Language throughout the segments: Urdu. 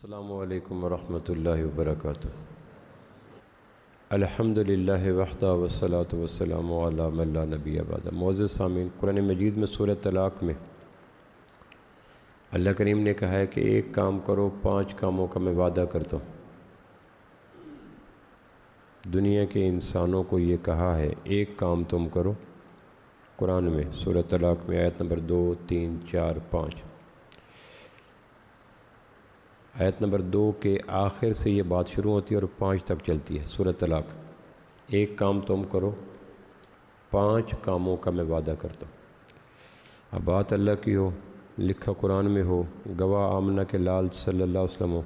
السلام علیکم ورحمۃ اللہ وبرکاتہ۔ الحمدللہ وحدہ والصلاۃ والسلام علی من لا نبی بعد۔ معزز سامعین، قرآن مجید میں سورہ طلاق میں اللہ کریم نے کہا ہے کہ ایک کام کرو، 5 کاموں کا میں وعدہ کرتا ہوں۔ دنیا کے انسانوں کو یہ کہا ہے ایک کام تم کرو۔ قرآن میں سورہ طلاق میں آیت نمبر 2، 3، 4، 5، آیت نمبر 2 کے آخر سے یہ بات شروع ہوتی ہے اور 5 تک چلتی ہے سورہ طلاق۔ ایک کام تم کرو، 5 کاموں کا میں وعدہ کرتا ہوں۔ اب بات اللہ کی ہو، لکھا قرآن میں ہو، گواہ آمنہ کے لال صلی اللہ علیہ وسلم ہو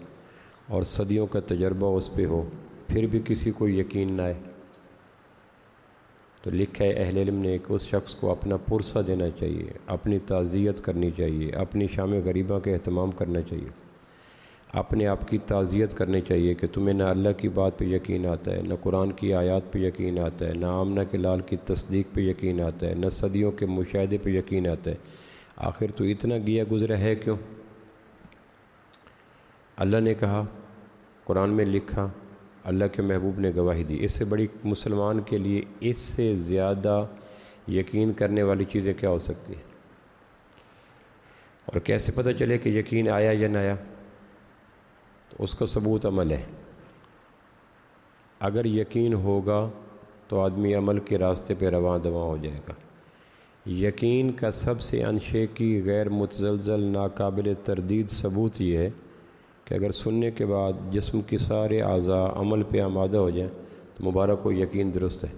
اور صدیوں کا تجربہ اس پہ ہو، پھر بھی کسی کو یقین نہ آئے تو لکھا ہے اہل علم نے کہ اس شخص کو اپنا پرسہ دینا چاہیے، اپنی تعزیت کرنی چاہیے، اپنی شام غریبہ کا اہتمام کرنا چاہیے، اپنے آپ کی تعزیت کرنی چاہیے کہ تمہیں نہ اللہ کی بات پہ یقین آتا ہے، نہ قرآن کی آیات پہ یقین آتا ہے، نہ آمنہ کے لال کی تصدیق پہ یقین آتا ہے، نہ صدیوں کے مشاہدے پہ یقین آتا ہے۔ آخر تو اتنا گیا گزرا ہے کیوں؟ اللہ نے کہا، قرآن میں لکھا، اللہ کے محبوب نے گواہی دی۔ اس سے بڑی مسلمان کے لیے اس سے زیادہ یقین کرنے والی چیزیں کیا ہو سکتی ہیں؟ اور کیسے پتہ چلے کہ یقین آیا یا نہ آیا؟ تو اس کا ثبوت عمل ہے۔ اگر یقین ہوگا تو آدمی عمل کے راستے پہ رواں دواں ہو جائے گا۔ یقین کا سب سے انشے کی غیر متزلزل ناقابل تردید ثبوت یہ ہے کہ اگر سننے کے بعد جسم کی سارے اعضاء عمل پہ آمادہ ہو جائیں تو مبارک ہو، یقین درست ہے۔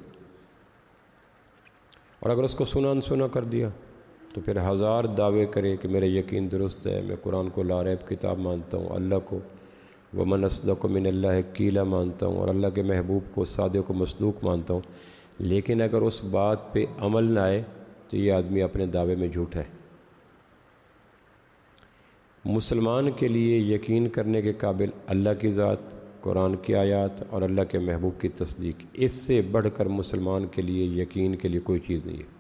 اور اگر اس کو سنا انسنا کر دیا تو پھر 1000 دعوے کرے کہ میرا یقین درست ہے، میں قرآن کو لا ریب کتاب مانتا ہوں، اللہ کو ومن اصدق من اللہ قیلا مانتا ہوں، اور اللہ کے محبوب کو صادق و مصدوق مانتا ہوں، لیکن اگر اس بات پہ عمل نہ آئے تو یہ آدمی اپنے دعوے میں جھوٹا ہے۔ مسلمان کے لیے یقین کرنے کے قابل اللہ کی ذات، قرآن کی آیات اور اللہ کے محبوب کی تصدیق، اس سے بڑھ کر مسلمان کے لیے یقین کے لیے کوئی چیز نہیں ہے۔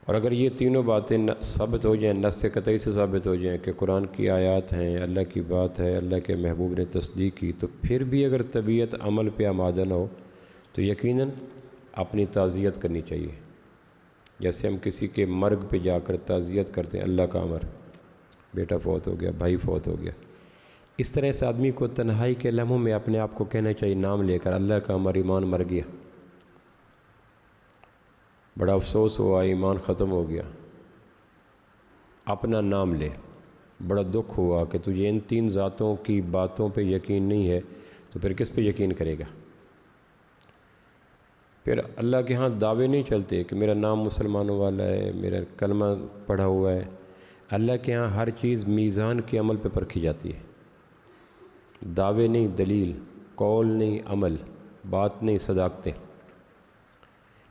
اور اگر یہ تینوں باتیں ثابت ہو جائیں، نص قطعی سے ثابت ہو جائیں کہ قرآن کی آیات ہیں، اللہ کی بات ہے، اللہ کے محبوب نے تصدیق کی، تو پھر بھی اگر طبیعت عمل پہ آمادہ نہ ہو تو یقیناً اپنی تعزیت کرنی چاہیے۔ جیسے ہم کسی کے مرگ پہ جا کر تعزیت کرتے ہیں، اللہ کا امر، بیٹا فوت ہو گیا، بھائی فوت ہو گیا، اس طرح اس آدمی کو تنہائی کے لمحوں میں اپنے آپ کو کہنا چاہیے نام لے کر، اللہ کا امر، ایمان مر گیا، بڑا افسوس ہوا، ایمان ختم ہو گیا، اپنا نام لے۔ بڑا دکھ ہوا کہ تجھے ان 3 ذاتوں کی باتوں پہ یقین نہیں ہے تو پھر کس پہ یقین کرے گا؟ پھر اللہ کے ہاں دعوے نہیں چلتے کہ میرا نام مسلمانوں والا ہے، میرا کلمہ پڑھا ہوا ہے۔ اللہ کے ہاں ہر چیز میزان کے عمل پہ پرکھی جاتی ہے، دعوے نہیں دلیل، قول نہیں عمل، بات نہیں صداقتیں۔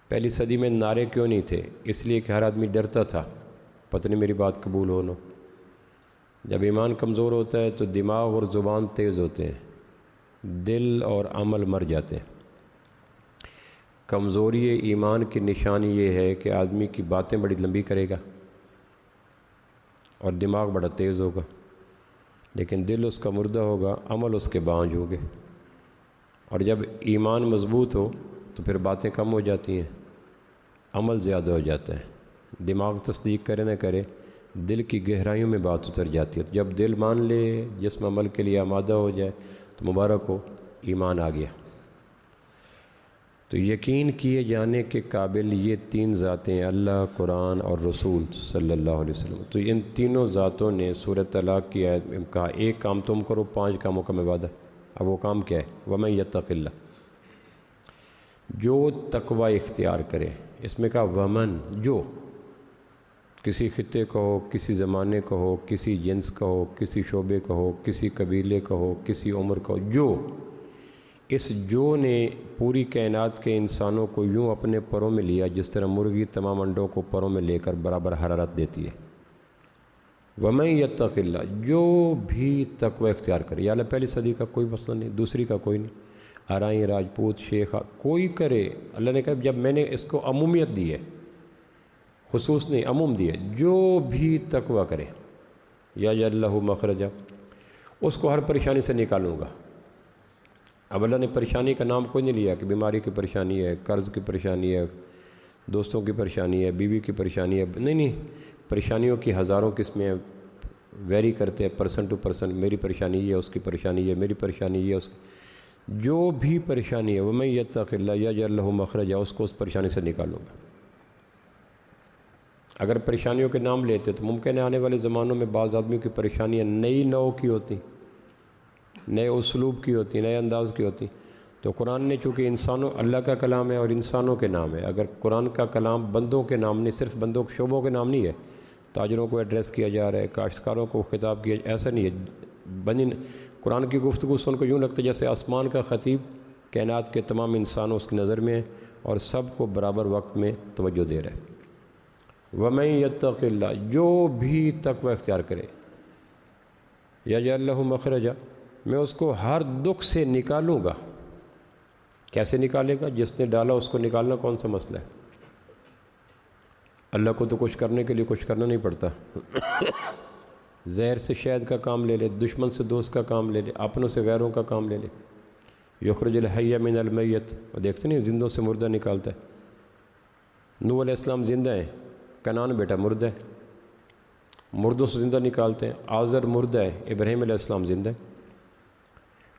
پہلی صدی میں نعرے کیوں نہیں تھے؟ اس لیے کہ ہر آدمی ڈرتا تھا پتہ نہیں میری بات قبول ہو نہ۔ جب ایمان کمزور ہوتا ہے تو دماغ اور زبان تیز ہوتے ہیں، دل اور عمل مر جاتے ہیں۔ کمزوری ایمان کی نشانی یہ ہے کہ آدمی کی باتیں بڑی لمبی کرے گا اور دماغ بڑا تیز ہوگا، لیکن دل اس کا مردہ ہوگا، عمل اس کے بانجھ ہوگے۔ اور جب ایمان مضبوط ہو تو پھر باتیں کم ہو جاتی ہیں، عمل زیادہ ہو جاتا ہے۔ دماغ تصدیق کرے نہ کرے، دل کی گہرائیوں میں بات اتر جاتی ہے۔ جب دل مان لے، جسم عمل کے لیے آمادہ ہو جائے تو مبارک ہو، ایمان آ گیا۔ تو یقین کیے جانے کے قابل یہ 3 ذاتیں، اللہ، قرآن اور رسول صلی اللہ علیہ وسلم، تو ان تینوں ذاتوں نے سورہ طلاق کی آیت میں کہا ایک کام تم کرو، 5 کاموں کا میں وعدہ۔ اب وہ کام کیا ہے؟ وَمَن يَتَّقِ اللَّهَ، جو تقوی اختیار کرے۔ اس میں کہا ومن، جو، کسی خطے کا ہو، کسی زمانے کا ہو، کسی جنس کا ہو، کسی شعبے کا ہو، کسی قبیلے کا ہو، کسی عمر کا ہو، جو، اس جو نے پوری کائنات کے انسانوں کو یوں اپنے پروں میں لیا جس طرح مرغی تمام انڈوں کو پروں میں لے کر برابر حرارت دیتی ہے۔ وَمَن يَتَّقِ اللَّهَ، جو بھی تقوی اختیار کرے۔ یا اللہ پہلی صدی کا کوئی مسئلہ نہیں، دوسری کا کوئی نہیں، آرائیں، راجپوت، شیخ، کوئی کرے۔ اللہ نے کہا جب میں نے اس کو عمومیت دی ہے، خصوص نہیں، عموم دی ہے، جو بھی تقوی کرے، یا اللہ مخرجہ، اس کو ہر پریشانی سے نکالوں گا۔ اب اللہ نے پریشانی کا نام کوئی نہیں لیا کہ بیماری کی پریشانی ہے، قرض کی پریشانی ہے، دوستوں کی پریشانی ہے، بیوی کی پریشانی ہے، نہیں، پریشانیوں کی ہزاروں قسمیں ہیں، ویری کرتے ہیں پرسن ٹو پرسن، میری پریشانی یہ ہے، اس کی پریشانی یہ ہے، میری پریشانی یہ ہے، اس کی جو بھی پریشانی ہے وَمَن يَتَّقِ اللَّهَ يَجْعَل لَهُ مَخْرَجًا، اس کو اس پریشانی سے نکالوں گا۔ اگر پریشانیوں کے نام لیتے تو ممکن ہے آنے والے زمانوں میں بعض آدمیوں کی پریشانیاں نئی نوع کی ہوتی، نئے اسلوب کی ہوتی، نئے انداز کی ہوتی، تو قرآن نے چونکہ انسانوں اللہ کا کلام ہے اور انسانوں کے نام ہے، اگر قرآن کا کلام بندوں کے نام نہیں، صرف بندوں کے شعبوں کے نام نہیں ہے، تاجروں کو ایڈریس کیا جا رہا ہے، کاشتکاروں کو خطاب کیا، ایسا نہیں ہے۔ قرآن کی گفتگو سن کو یوں لگتا ہے جیسے آسمان کا خطیب کائنات کے تمام انسانوں اس کی نظر میں ہیں اور سب کو برابر وقت میں توجہ دے رہا ہے۔ وَمَن يَتَّقِ اللَّهَ، جو بھی تقوی اختیار کرے، يَجْعَل لَهُ مَخْرَجًا، میں اس کو ہر دکھ سے نکالوں گا۔ کیسے نکالے گا؟ جس نے ڈالا اس کو نکالنا کون سا مسئلہ ہے؟ اللہ کو تو کچھ کرنے کے لیے کچھ کرنا نہیں پڑتا۔ زہر سے شہد کا کام لے لے، دشمن سے دوست کا کام لے لے، اپنوں سے غیروں کا کام لے لے۔ یخرج الحی من المیت، اور دیکھتے نہیں زندوں سے مردہ نکالتا ہے۔ نوح علیہ السلام زندہ ہیں، کنعان بیٹا مردہ ہے، مردوں سے زندہ نکالتے ہیں۔ آزر مردہ ہے، ابراہیم علیہ السلام زندہ ہے۔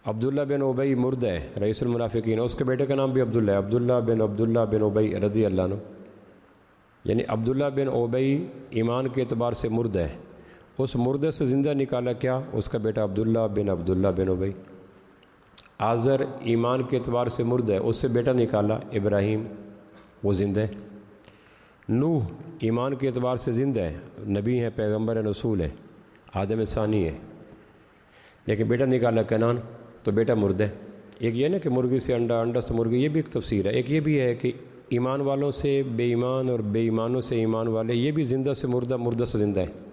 عبداللہ بن ابی مردہ ہے، رئیس المنافقین، اس کے بیٹے کا نام بھی عبداللہ ہے، عبداللہ بن ابی رضی اللہ عنہ۔ یعنی عبداللہ بن ابی ایمان کے اعتبار سے مردہ ہے، اس مردے سے زندہ نکالا کیا؟ اس کا بیٹا عبداللہ بن ابی۔ آزر ایمان کے اعتبار سے مردہ ہے، اس سے بیٹا نکالا ابراہیم، وہ زندہ ہے۔ نوح ایمان کے اعتبار سے زندہ ہے، نبی ہے، پیغمبر ہے، رسول ہے، آدم ثانی ہے، لیکن بیٹا نکالا کنعان، تو بیٹا مردہ ہے۔ ایک یہ نا کہ مرغی سے انڈا، انڈا سے مرغی، یہ بھی ایک تفسیر ہے۔ ایک یہ بھی ہے کہ ایمان والوں سے بے ایمان اور بے ایمانوں سے ایمان والے، یہ بھی زندہ سے مردہ، مردہ سے زندہ ہے۔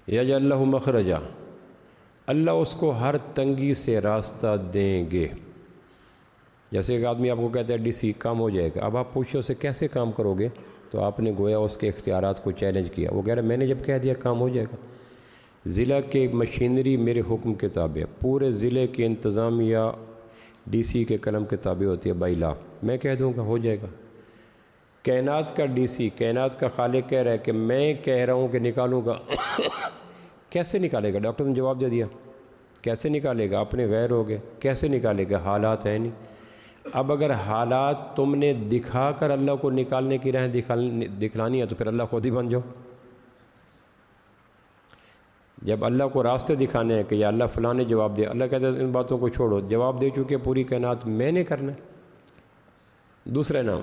یجعل لہ مخرجا، اللہ اس کو ہر تنگی سے راستہ دیں گے۔ جیسے ایک آدمی آپ کو کہتا ہے ڈی سی کام ہو جائے گا، اب آپ پوچھو اسے کیسے کام کرو گے، تو آپ نے گویا اس کے اختیارات کو چیلنج کیا۔ وہ کہہ رہا ہے میں نے جب کہہ دیا کام ہو جائے گا۔ ضلع کے مشینری میرے حکم کے تابع ہے، پورے ضلع کے انتظامیہ ڈی سی کے قلم کے تابع ہوتی ہے، بائی لا، میں کہہ دوں گا ہو جائے گا۔ کائنات کا ڈی سی، کائنات کا خالق کہہ رہا ہے کہ میں کہہ رہا ہوں کہ نکالوں گا، کیسے نکالے گا؟ ڈاکٹر نے جواب دے دیا، کیسے نکالے گا؟ اپنے غیر ہو گئے، کیسے نکالے گا؟ حالات ہیں نہیں۔ اب اگر حالات تم نے دکھا کر اللہ کو نکالنے کی راہ دکھلانی ہے تو پھر اللہ خود ہی بن جاؤ۔ جب اللہ کو راستے دکھانے ہیں کہ یا اللہ فلاں نے جواب دیا، اللہ کہتا ہے ان باتوں کو چھوڑو، جواب دے چکے پوری کائنات، میں نے کرنا ہے۔ دوسرا نام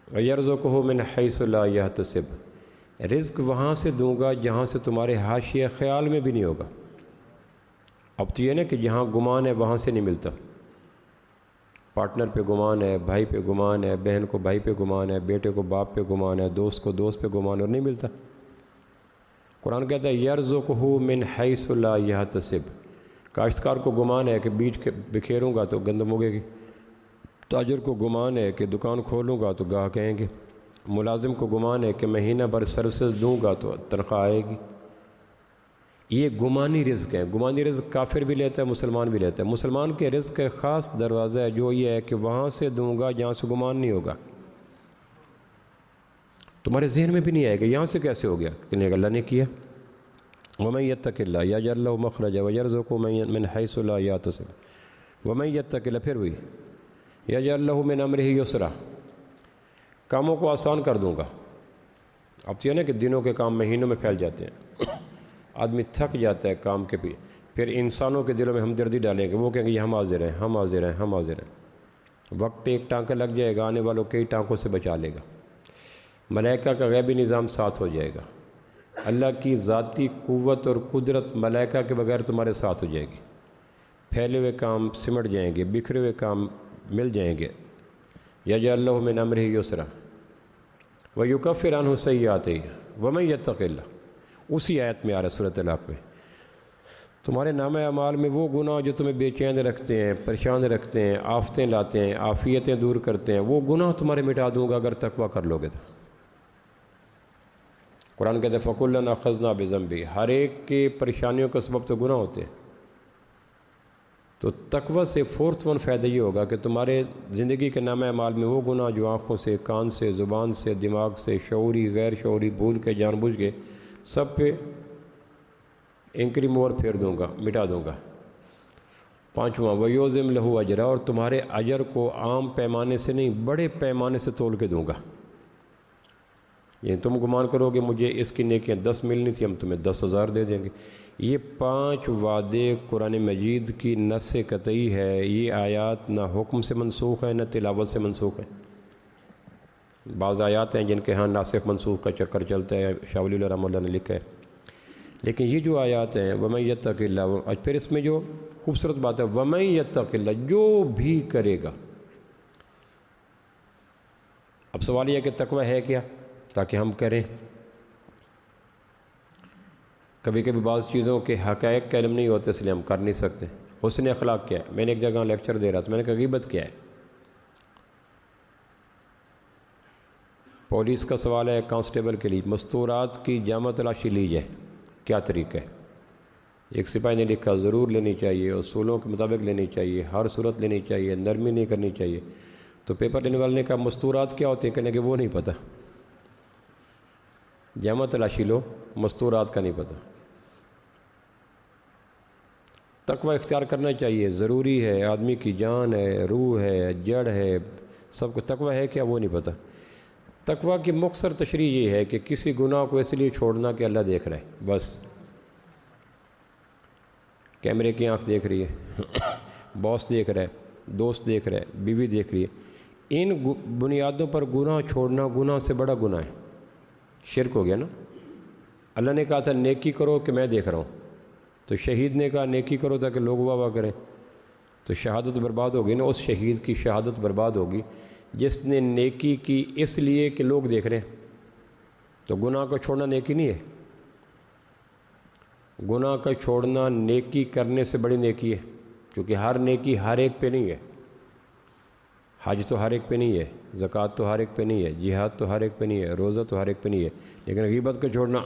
وَيَرْزُقُهُ مِنْ حَيْثُ لَا يَحْتَسِبُ، رزق وہاں سے دوں گا جہاں سے تمہارے حاشیہ خیال میں بھی نہیں ہوگا۔ اب تو یہ نا کہ جہاں گمان ہے وہاں سے نہیں ملتا، پارٹنر پہ گمان ہے، بھائی پہ گمان ہے، بہن کو بھائی پہ گمان ہے، بیٹے کو باپ پہ گمان ہے، دوست کو دوست پہ گمان ہے، اور نہیں ملتا۔ قرآن کہتا ہے یرزقہ من حیث لا یحتسب، کاشتکار کو گمان ہے کہ بیج کے بکھیروں گا تو گندم اگے گی، تاجر کو گمان ہے کہ دکان کھولوں گا تو گاہک آئیں گے، ملازم کو گمان ہے کہ مہینہ بھر سروسز دوں گا تو تنخواہ آئے گی۔ یہ گمانی رزق ہے۔ گمانی رزق کافر بھی لیتا ہے، مسلمان بھی لیتا ہے۔ مسلمان کے رزق کا خاص دروازہ ہے جو یہ ہے کہ وہاں سے دوں گا جہاں سے گمان نہیں ہوگا، تمہارے ذہن میں بھی نہیں آئے گا یہاں سے کیسے ہو گیا، کہ اللہ نے کیا۔ وَمَن يَتَّقِ اللَّهَ يَجْعَل لَهُ مَخْرَجًا وَيَرْزُقْهُ مِنْ حَيْثُ لَا يَحْتَسِبُ وَمَن يَتَّقِ اللَّهَ، پھر بھی يَجْعَل لَهُ مِنْ أَمْرِهِ يُسْرًا، کاموں کو آسان کر دوں گا۔ اب تو یہ نا کہ دنوں کے کام مہینوں میں پھیل جاتے ہیں، آدمی تھک جاتا ہے کام کے پیچھے، پھر انسانوں کے دلوں میں ہمدردی ڈالیں گے، وہ کہیں گے یہ ہم حاضر ہیں، ہم حاضر ہیں، ہم حاضر ہیں۔ وقت پہ ایک ٹانکا لگ جائے گا، آنے والوں کئی ٹانکوں سے بچا لے گا، ملائکہ کا غیبی نظام ساتھ ہو جائے گا، اللہ کی ذاتی قوت اور قدرت ملائکہ کے بغیر تمہارے ساتھ ہو جائے گی، پھیلے ہوئے کام سمٹ جائیں گے، بکھرے ہوئے کام مل جائیں گے۔ یجعل لہ من امرہ یسرا ویکفر عنہ سیئاتہ ومن یتق اللہ، اسی آیت میں آ رہا ہے سورۃ طلاق میں، تمہارے نامہ اعمال میں وہ گناہ جو تمہیں بے چین رکھتے ہیں، پریشان رکھتے ہیں، آفتیں لاتے ہیں، عافیتیں دور کرتے ہیں، وہ گناہ تمہارے مٹا دوں گا اگر تقویٰ کر لو گے تو۔ قرآن کہتے ہیں فَكُلًّا أَخَذْنَا بِذَنبِهِ، ہر ایک کے پریشانیوں کا سبب تو گناہ ہوتے ہیں۔ تو تقوی سے فورتھ ون فائدہ یہ ہوگا کہ تمہارے زندگی کے نامہ اعمال میں وہ گناہ جو آنکھوں سے، کان سے، زبان سے، دماغ سے، شعوری غیر شعوری، بھول کے جان بوجھ کے، سب پہ انکری مور پھیر دوں گا، مٹا دوں گا۔ پانچواں وَيُعْظِمْ لَهُ أَجْرًا، اور تمہارے اجر کو عام پیمانے سے نہیں بڑے پیمانے سے تول کے دوں گا۔ یعنی تم گمان کرو کہ مجھے اس کی نیکیاں 10 ملنی تھی، ہم تمہیں 10,000 دے دیں گے۔ یہ 5 وعدے قرآن مجید کی نص قطعی ہے۔ یہ آیات نہ حکم سے منسوخ ہے نہ تلاوت سے منسوخ ہے۔ بعض آیات ہیں جن کے ہاں ناسخ منسوخ کا چکر چلتا ہے، شاہ ولی اللہ رحمہ اللہ نے لکھا ہے، لیکن یہ جو آیات ہیں وَمَن يَتَّقِ اللَّهَ، اور پھر اس میں جو خوبصورت بات ہے وَمَن يَتَّقِ اللَّهَ، جو بھی کرے گا۔ اب سوال یہ ہے کہ تقوی ہے کیا تاکہ ہم کریں۔ کبھی کبھی بعض چیزوں کے حقائق کا علم نہیں ہوتے، اس لیے ہم کر نہیں سکتے۔ حسن اخلاق کیا ہے؟ میں نے ایک جگہ لیکچر دے رہا تھا، میں نے کہا غیبت کیا ہے؟ پولیس کا سوال ہے کانسٹیبل کے لیے، مستورات کی جامع تلاشی لی جائے، کیا طریقہ ہے؟ ایک سپاہی نے لکھا ضرور لینی چاہیے، اصولوں کے مطابق لینی چاہیے، ہر صورت لینی چاہیے، نرمی نہیں کرنی چاہیے۔ تو پیپر لینے والے نے کہا مستورات کیا ہوتے ہیں؟ کہنے کہ وہ نہیں پتہ، جامع تلاشی لو، مستورات کا نہیں پتہ۔ تقوی اختیار کرنا چاہیے، ضروری ہے، آدمی کی جان ہے، روح ہے، جڑ ہے، سب کو تقوی ہے کیا وہ نہیں پتہ۔ تقوی کی مختصر تشریح یہ ہے کہ کسی گناہ کو اس لیے چھوڑنا کہ اللہ دیکھ رہا ہے، بس۔ کیمرے کی آنکھ دیکھ رہی ہے، باس دیکھ رہا ہے، دوست دیکھ رہا ہے، بیوی دیکھ رہی ہے، ان بنیادوں پر گناہ چھوڑنا گناہ سے بڑا گناہ ہے، شرک ہو گیا نا۔ اللہ نے کہا تھا نیکی کرو کہ میں دیکھ رہا ہوں، تو شہید نے کہا نیکی کرو تاکہ لوگ واہ واہ کریں، تو شہادت برباد ہوگی نا۔ اس شہید کی شہادت برباد ہوگی جس نے نیکی کی اس لیے کہ لوگ دیکھ رہے ہیں۔ تو گناہ کو چھوڑنا نیکی نہیں ہے، گناہ کا چھوڑنا نیکی کرنے سے بڑی نیکی ہے، کیونکہ ہر نیکی ہر ایک پہ نہیں ہے۔ حج تو ہر ایک پہ نہیں ہے، زکوٰۃ تو ہر ایک پہ نہیں ہے، جہاد تو ہر ایک پہ نہیں ہے، روزہ تو ہر ایک پہ نہیں ہے، لیکن غیبت کا چھوڑنا،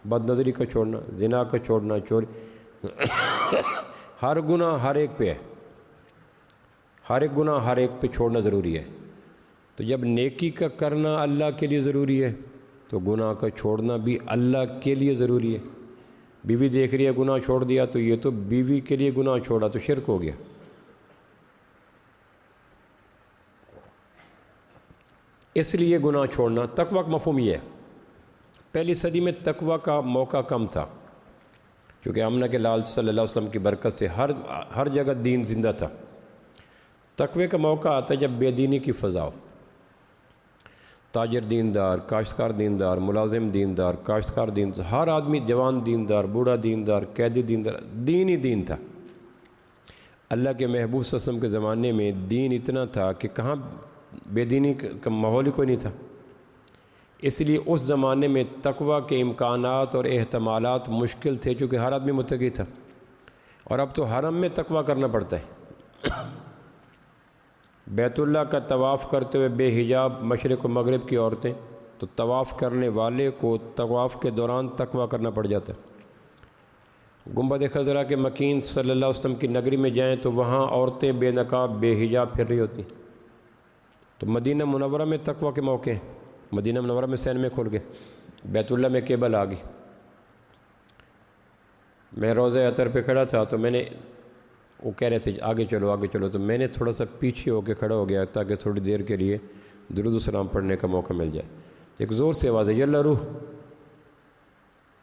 بد نظری کا چھوڑنا، زنا کا چھوڑنا، چوری، ہر گناہ ہر ایک پہ ہے، ہر ایک گناہ ہر ایک پہ چھوڑنا ضروری ہے۔ تو جب نیکی کا کرنا اللہ کے لیے ضروری ہے تو گناہ کا چھوڑنا بھی اللہ کے لیے ضروری ہے۔ بیوی دیکھ رہی ہے گناہ چھوڑ دیا تو یہ تو بیوی کے لیے گناہ چھوڑا تو شرک ہو گیا۔ اس لیے گناہ چھوڑنا، تقوی کا مفہوم یہ ہے۔ پہلی صدی میں تقوی کا موقع کم تھا، کیونکہ آمنہ کے لال صلی اللہ علیہ وسلم کی برکت سے ہر جگہ دین زندہ تھا۔ تقوی کا موقع آتا ہے جب بے دینی کی فضا ہو، تاجر دیندار، کاشتکار دیندار، ملازم دیندار، کاشتکار دیندار، ہر آدمی، جوان دیندار، بوڑھا دیندار، قیدی دیندار، دین ہی دین تھا۔ اللہ کے محبوب صلی اللہ علیہ وسلم کے زمانے میں دین اتنا تھا کہ کہاں بے دینی کا ماحول ہی کوئی نہیں تھا۔ اس لیے اس زمانے میں تقوی کے امکانات اور احتمالات مشکل تھے، چونکہ ہر آدمی متقی تھا۔ اور اب تو حرم میں تقوی کرنا پڑتا ہے۔ بیت اللہ کا طواف کرتے ہوئے بے حجاب مشرق و مغرب کی عورتیں، تو طواف کرنے والے کو طواف کے دوران تقوی کرنا پڑ جاتا ہے۔ گنبد خضرا کے مکین صلی اللہ علیہ وسلم کی نگری میں جائیں تو وہاں عورتیں بے نقاب بے حجاب پھر رہی ہوتی۔ تو مدینہ منورہ میں تقوی کے موقع ہیں، مدینہ منورہ میں سینمے کھول گئے، بیت اللہ میں کیبل آ گئی۔ میں روضہ عطر پہ کھڑا تھا تو میں نے، وہ کہہ رہے تھے آگے چلو آگے چلو، تو میں نے تھوڑا سا پیچھے ہو کے کھڑا ہو گیا تاکہ تھوڑی دیر کے لیے درود و سلام پڑھنے کا موقع مل جائے۔ ایک زور سے آواز ہے یلا روح،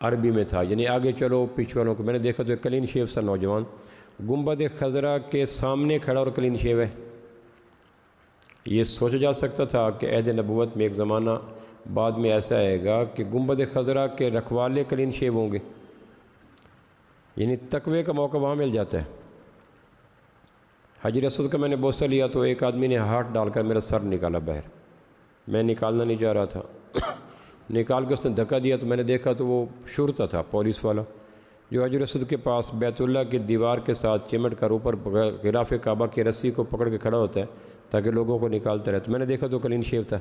عربی میں تھا، یعنی آگے چلو پیچھے والوں کو۔ میں نے دیکھا تو ایک کلین شیو سا نوجوان گنبد خضرا کے سامنے کھڑا اور کلین شیو ہے۔ یہ سوچا جا سکتا تھا کہ عہد نبوت میں ایک زمانہ بعد میں ایسا آئے گا کہ گنبد خضرا کے رکھوالے کلین شیو ہوں گے، یعنی تقوی کا موقع وہاں مل جاتا ہے۔ حجر اسود کا میں نے بوسہ لیا تو ایک آدمی نے ہاتھ ڈال کر میرا سر نکالا باہر، میں نکالنا نہیں چاہ رہا تھا، نکال کے اس نے دھکا دیا تو میں نے دیکھا تو وہ شرطہ تھا، پولیس والا، جو حجر اسود کے پاس بیت اللہ کی دیوار کے ساتھ چمٹ کر اوپر غلاف کعبہ کی رسی کو پکڑ کے کھڑا ہوتا ہے تاکہ لوگوں کو نکالتا رہے۔ تو میں نے دیکھا تو کلین شیو تھا۔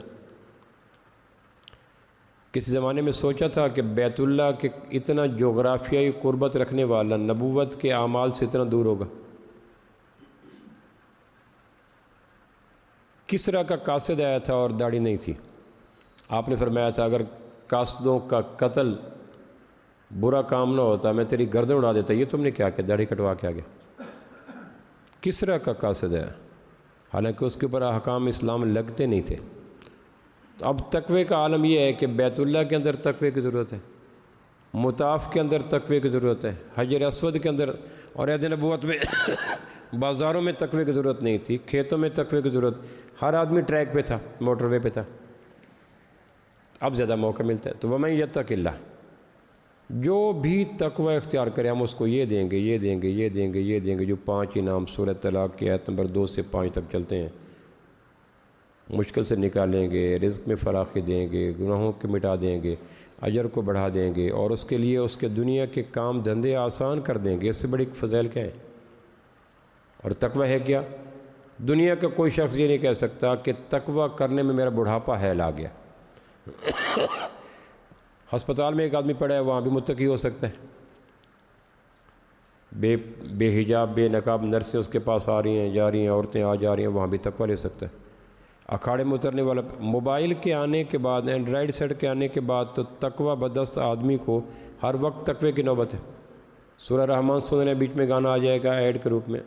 کسی زمانے میں سوچا تھا کہ بیت اللہ کے اتنا جغرافیائی قربت رکھنے والا نبوت کے اعمال سے اتنا دور ہوگا؟ کسریٰ کا قاصد آیا تھا اور داڑھی نہیں تھی، آپ نے فرمایا تھا اگر قاصدوں کا قتل برا کام نہ ہوتا میں تیری گردن اڑا دیتا، یہ تم نے کیا کیا، داڑھی کٹوا کے آ گیا۔ کسریٰ کا قاصد ہے، حالانکہ اس کے اوپر احکام اسلام لگتے نہیں تھے۔ تو اب تقوی کا عالم یہ ہے کہ بیت اللہ کے اندر تقوی کی ضرورت ہے، مطاف کے اندر تقوی کی ضرورت ہے، حجر اسود کے اندر، اور عہد نبوت میں بازاروں میں تقوی کی ضرورت نہیں تھی، کھیتوں میں تقوی کی ضرورت، ہر آدمی ٹریک پہ تھا، موٹر وے پہ تھا۔ اب زیادہ موقع ملتا ہے۔ تو وَمَن يَتَّقِ اللَّهَ، جو بھی تقوی اختیار کرے ہم اس کو یہ دیں گے، یہ دیں گے، یہ دیں گے، یہ دیں گے، جو 5 انعام سورہ طلاق کی آیت نمبر 2 سے 5 تک چلتے ہیں، مشکل سے نکالیں گے، رزق میں فراخی دیں گے، گناہوں کو مٹا دیں گے، اجر کو بڑھا دیں گے، اور اس کے لیے اس کے دنیا کے کام دھندے آسان کر دیں گے۔ اس سے بڑی فضیل کیا ہے؟ اور تقوی ہے کیا؟ دنیا کا کوئی شخص یہ نہیں کہہ سکتا کہ تقوی کرنے میں میرا بڑھاپا حیل آ گیا۔ ہسپتال میں ایک آدمی پڑا ہے، وہاں بھی متقی ہو سکتا ہے، بے حجاب بے نقاب نرسیں اس کے پاس آ رہی ہیں، جا رہی ہیں، عورتیں آ جا رہی ہیں، وہاں بھی تقوی لے سکتا ہے۔ اکھاڑے میں اترنے والا، موبائل کے آنے کے بعد، اینڈرائڈ سیٹ کے آنے کے بعد تو تقوی بدست آدمی کو ہر وقت تقوی کی نوبت ہے۔ سورہ رحمان سننے بیچ میں گانا آ جائے گا ایڈ کے روپ میں۔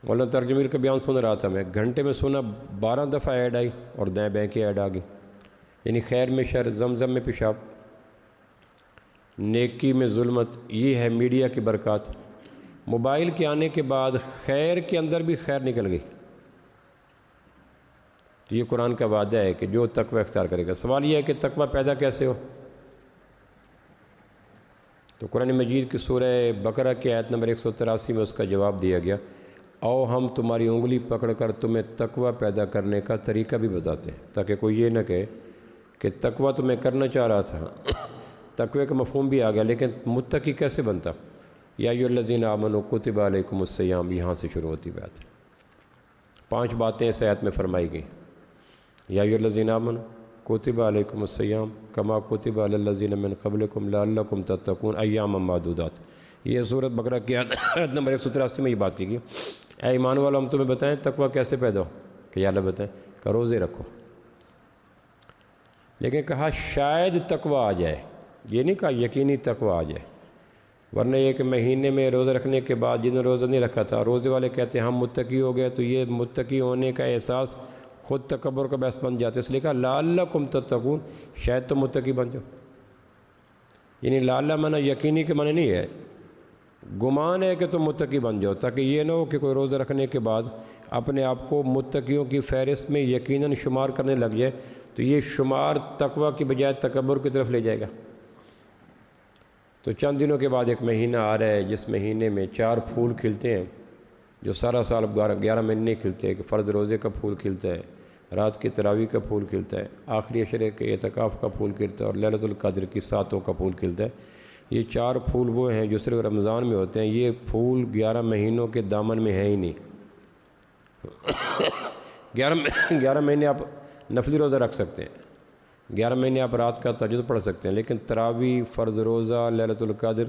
مولانا ترجمیر کا بیان سن رہا تھا میں، گھنٹے میں سنا 12 دفعہ ایڈ آئی اور دائیں بائیں کی ایڈ آ گئی، یعنی خیر میں شر، زمزم میں پیشاب، نیکی میں ظلمت۔ یہ ہے میڈیا کی برکات۔ موبائل کے آنے کے بعد خیر کے اندر بھی خیر نکل گئی۔ تو یہ قرآن کا وعدہ ہے کہ جو تقوی اختیار کرے گا۔ سوال یہ ہے کہ تقوی پیدا کیسے ہو؟ تو قرآن مجید کی سورہ بقرہ کی آیت نمبر 183 میں اس کا جواب دیا گیا، او ہم تمہاری انگلی پکڑ کر تمہیں تقوی پیدا کرنے کا طریقہ بھی بتاتے ہیں، تاکہ کوئی یہ نہ کہے کہ تقوی تو میں کرنا چاہ رہا تھا، تقوی کا مفہوم بھی آ گیا، لیکن متقی کیسے بنتا؟ یا ایھا الذین آمنوا کتب علیکم الصیام، یہاں سے شروع ہوتی بات۔ 5 باتیں اس آیت میں فرمائی گئیں۔ یا ایھا الذین آمنوا کتب علیکم الصیام کما کتب علی الذین من قبلکم لعلکم تتقون ایاما معدودات۔ یہ سورۃ بقرہ کی آیت نمبر 183 میں یہ بات کی گئی۔ اے ایمان والو، ہم تمہیں بتائیں تقوی کیسے پیدا ہو؟ کہ یا اللہ بتائیں کہ روزے رکھو، لیکن کہا شاید تقوی آ جائے، یہ نہیں کہا یقینی تقوی آ جائے۔ ورنہ یہ کہ مہینے میں روزہ رکھنے کے بعد جنہوں نے روزہ نہیں رکھا تھا، روزے والے کہتے ہیں ہم متقی ہو گئے، تو یہ متقی ہونے کا احساس خود تکبر کا باعث بن جاتا ہے۔ اس لیے کہا لعلکم تتقون، شاید تم متقی بن جاؤ۔ یعنی لعل معنی یقینی کے معنی نہیں ہے، گمان ہے کہ تم متقی بن جاؤ، تاکہ یہ نہ ہو کہ کوئی روزہ رکھنے کے بعد اپنے آپ کو متقیوں کی فہرست میں یقیناً شمار کرنے لگ جائے، تو یہ شمار تقوی کی بجائے تکبر کی طرف لے جائے گا۔ تو چند دنوں کے بعد ایک مہینہ آ رہا ہے جس مہینے میں 4 پھول کھلتے ہیں جو سارا سال 11 مہینے نہیں کھلتے، کہ فرض روزے کا پھول کھلتا ہے، رات کی تراویح کا پھول کھلتا ہے، آخری عشرے کے اعتکاف کا پھول کھلتا ہے، اور لیلۃ القدر کی ساتوں کا پھول کھلتا ہے۔ یہ 4 پھول وہ ہیں جو صرف رمضان میں ہوتے ہیں، یہ پھول 11 مہینوں کے دامن میں ہیں ہی نہیں۔ 11 مہینے آپ نفلی روزہ رکھ سکتے ہیں، 11 مہینے آپ رات کا تہجد پڑھ سکتے ہیں، لیکن تراویح، فرض روزہ، لیلۃ القدر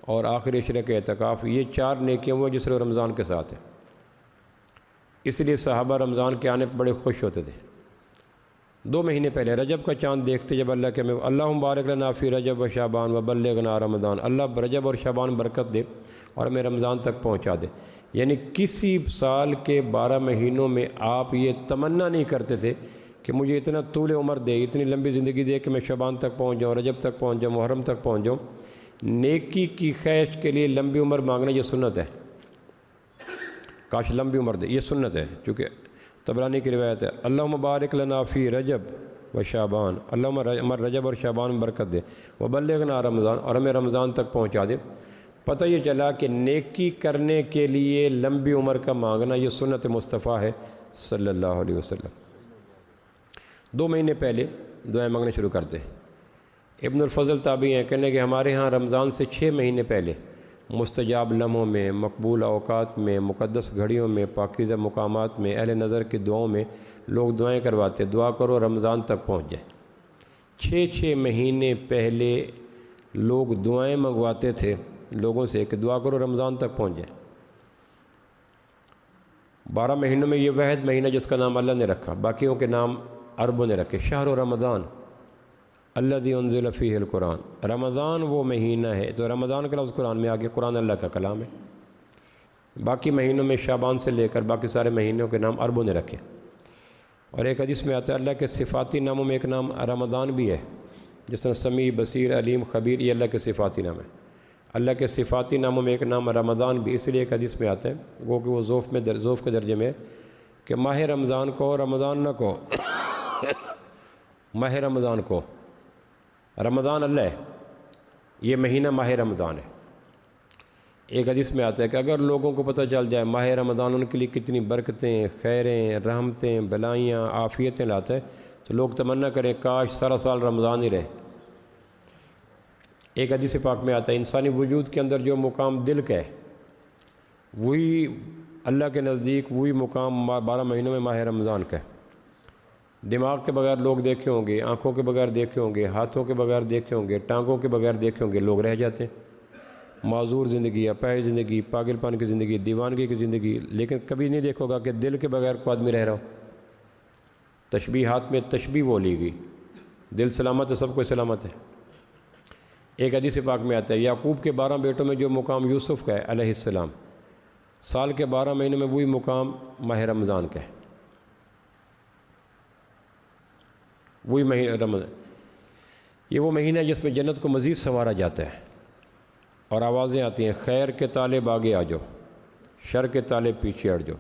اور آخری عشرے کے اعتکاف، یہ 4 نیکیاں وہ جو صرف رمضان کے ساتھ ہیں۔ اس لیے صحابہ رمضان کے آنے پر بڑے خوش ہوتے تھے۔ 2 مہینے پہلے رجب کا چاند دیکھتے جب اللہ کے میں اللہم بارک لنا فی رجب و شعبان و بلغنا رمضان، اللہ رجب اور شعبان برکت دے اور ہمیں رمضان تک پہنچا دے۔ یعنی کسی سال کے 12 مہینوں میں آپ یہ تمنا نہیں کرتے تھے کہ مجھے اتنا طول عمر دے، اتنی لمبی زندگی دے کہ میں شعبان تک پہنچ جاؤں، رجب تک پہنچ جاؤں، محرم تک پہنچ جاؤں۔ نیکی کی خواہش کے لیے لمبی عمر مانگنا یہ سنت ہے، کاش لمبی عمر دے، یہ سنت ہے، چونکہ طبرانی کی روایت ہے اللہم بارک لنا فی رجب و شعبان، اللہم رجب اور شعبان میں برکت دے، وبلغنا رمضان، اور ہمیں رمضان تک پہنچا دے۔ پتہ یہ چلا کہ نیکی کرنے کے لیے لمبی عمر کا مانگنا یہ سنت مصطفیٰ ہے صلی اللہ علیہ وسلم۔ 2 مہینے پہلے دعائیں مانگنے شروع کرتے ہیں۔ ابن الفضل تابعی ہیں، کہنے کہ ہمارے ہاں رمضان سے 6 مہینے پہلے مستجاب لمحوں میں، مقبول اوقات میں، مقدس گھڑیوں میں، پاکیزہ مقامات میں، اہل نظر کی دعاؤں میں لوگ دعائیں کرواتے، دعا کرو رمضان تک پہنچ جائے۔ 6 مہینے پہلے لوگ دعائیں منگواتے تھے لوگوں سے کہ دعا کرو رمضان تک پہنچ جائے۔ 12 مہینوں میں یہ واحد مہینہ جس کا نام اللہ نے رکھا، باقیوں کے نام عربوں نے رکھے۔ شہر رمضان الذی انزل فیہ القرآن، رمضان وہ مہینہ ہے، تو رمضان کا لفظ قرآن میں آگے، قرآن اللہ کا کلام ہے۔ باقی مہینوں میں شعبان سے لے کر باقی سارے مہینوں کے نام عربوں نے رکھے۔ اور ایک حدیث میں آتا ہے اللہ کے صفاتی ناموں میں ایک نام رمضان بھی ہے، جس طرح سمیع، بصیر، علیم، خبیر، یہ اللہ کے صفاتی نام ہے۔ اللہ کے صفاتی ناموں میں ایک نام رمضان بھی، اس لیے ایک حدیث میں آتا ہے وہ کہ وہ ذوف کے درجے میں کہ ماہ رمضان کو رمضان نہ کو ماہ رمضان کو، رمضان اللہ ہے، یہ مہینہ ماہ رمضان ہے۔ ایک حدیث میں آتا ہے کہ اگر لوگوں کو پتہ چل جائے ماہ رمضان ان کے لیے کتنی برکتیں، خیریں، رحمتیں، بلائیاں، عافیتیں لاتا ہے، تو لوگ تمنا کریں کاش سارا سال رمضان ہی رہے۔ ایک حدیث پاک میں آتا ہے انسانی وجود کے اندر جو مقام دل کا ہے وہی اللہ کے نزدیک وہی مقام 12 مہینوں میں ماہ رمضان کا ہے۔ دماغ کے بغیر لوگ دیکھے ہوں گے، آنکھوں کے بغیر دیکھے ہوں گے، ہاتھوں کے بغیر دیکھے ہوں گے، ٹانگوں کے بغیر دیکھے ہوں گے، لوگ رہ جاتے ہیں۔ معذور زندگی، اپاہج زندگی، پاگل پن کی زندگی، دیوانگی کی زندگی، لیکن کبھی نہیں دیکھو گا کہ دل کے بغیر کوئی آدمی رہ رہا ہو۔ تشبیہات میں تشبیہ وہ لی گئی، دل سلامت ہے، سب کوئی سلامت ہے۔ ایک حدیث پاک میں آتا ہے یعقوب کے 12 بیٹوں میں جو مقام یوسف کا ہے علیہ السلام، سال کے 12 مہینے میں وہی مقام ماہ رمضان کا ہے۔ وہی مہینہ رمضان، یہ وہ مہینہ ہے جس میں جنت کو مزید سنوارا جاتا ہے، اور آوازیں آتی ہیں خیر کے طالب آگے آ جاؤ، شر کے طالب پیچھے ہٹ جاؤ۔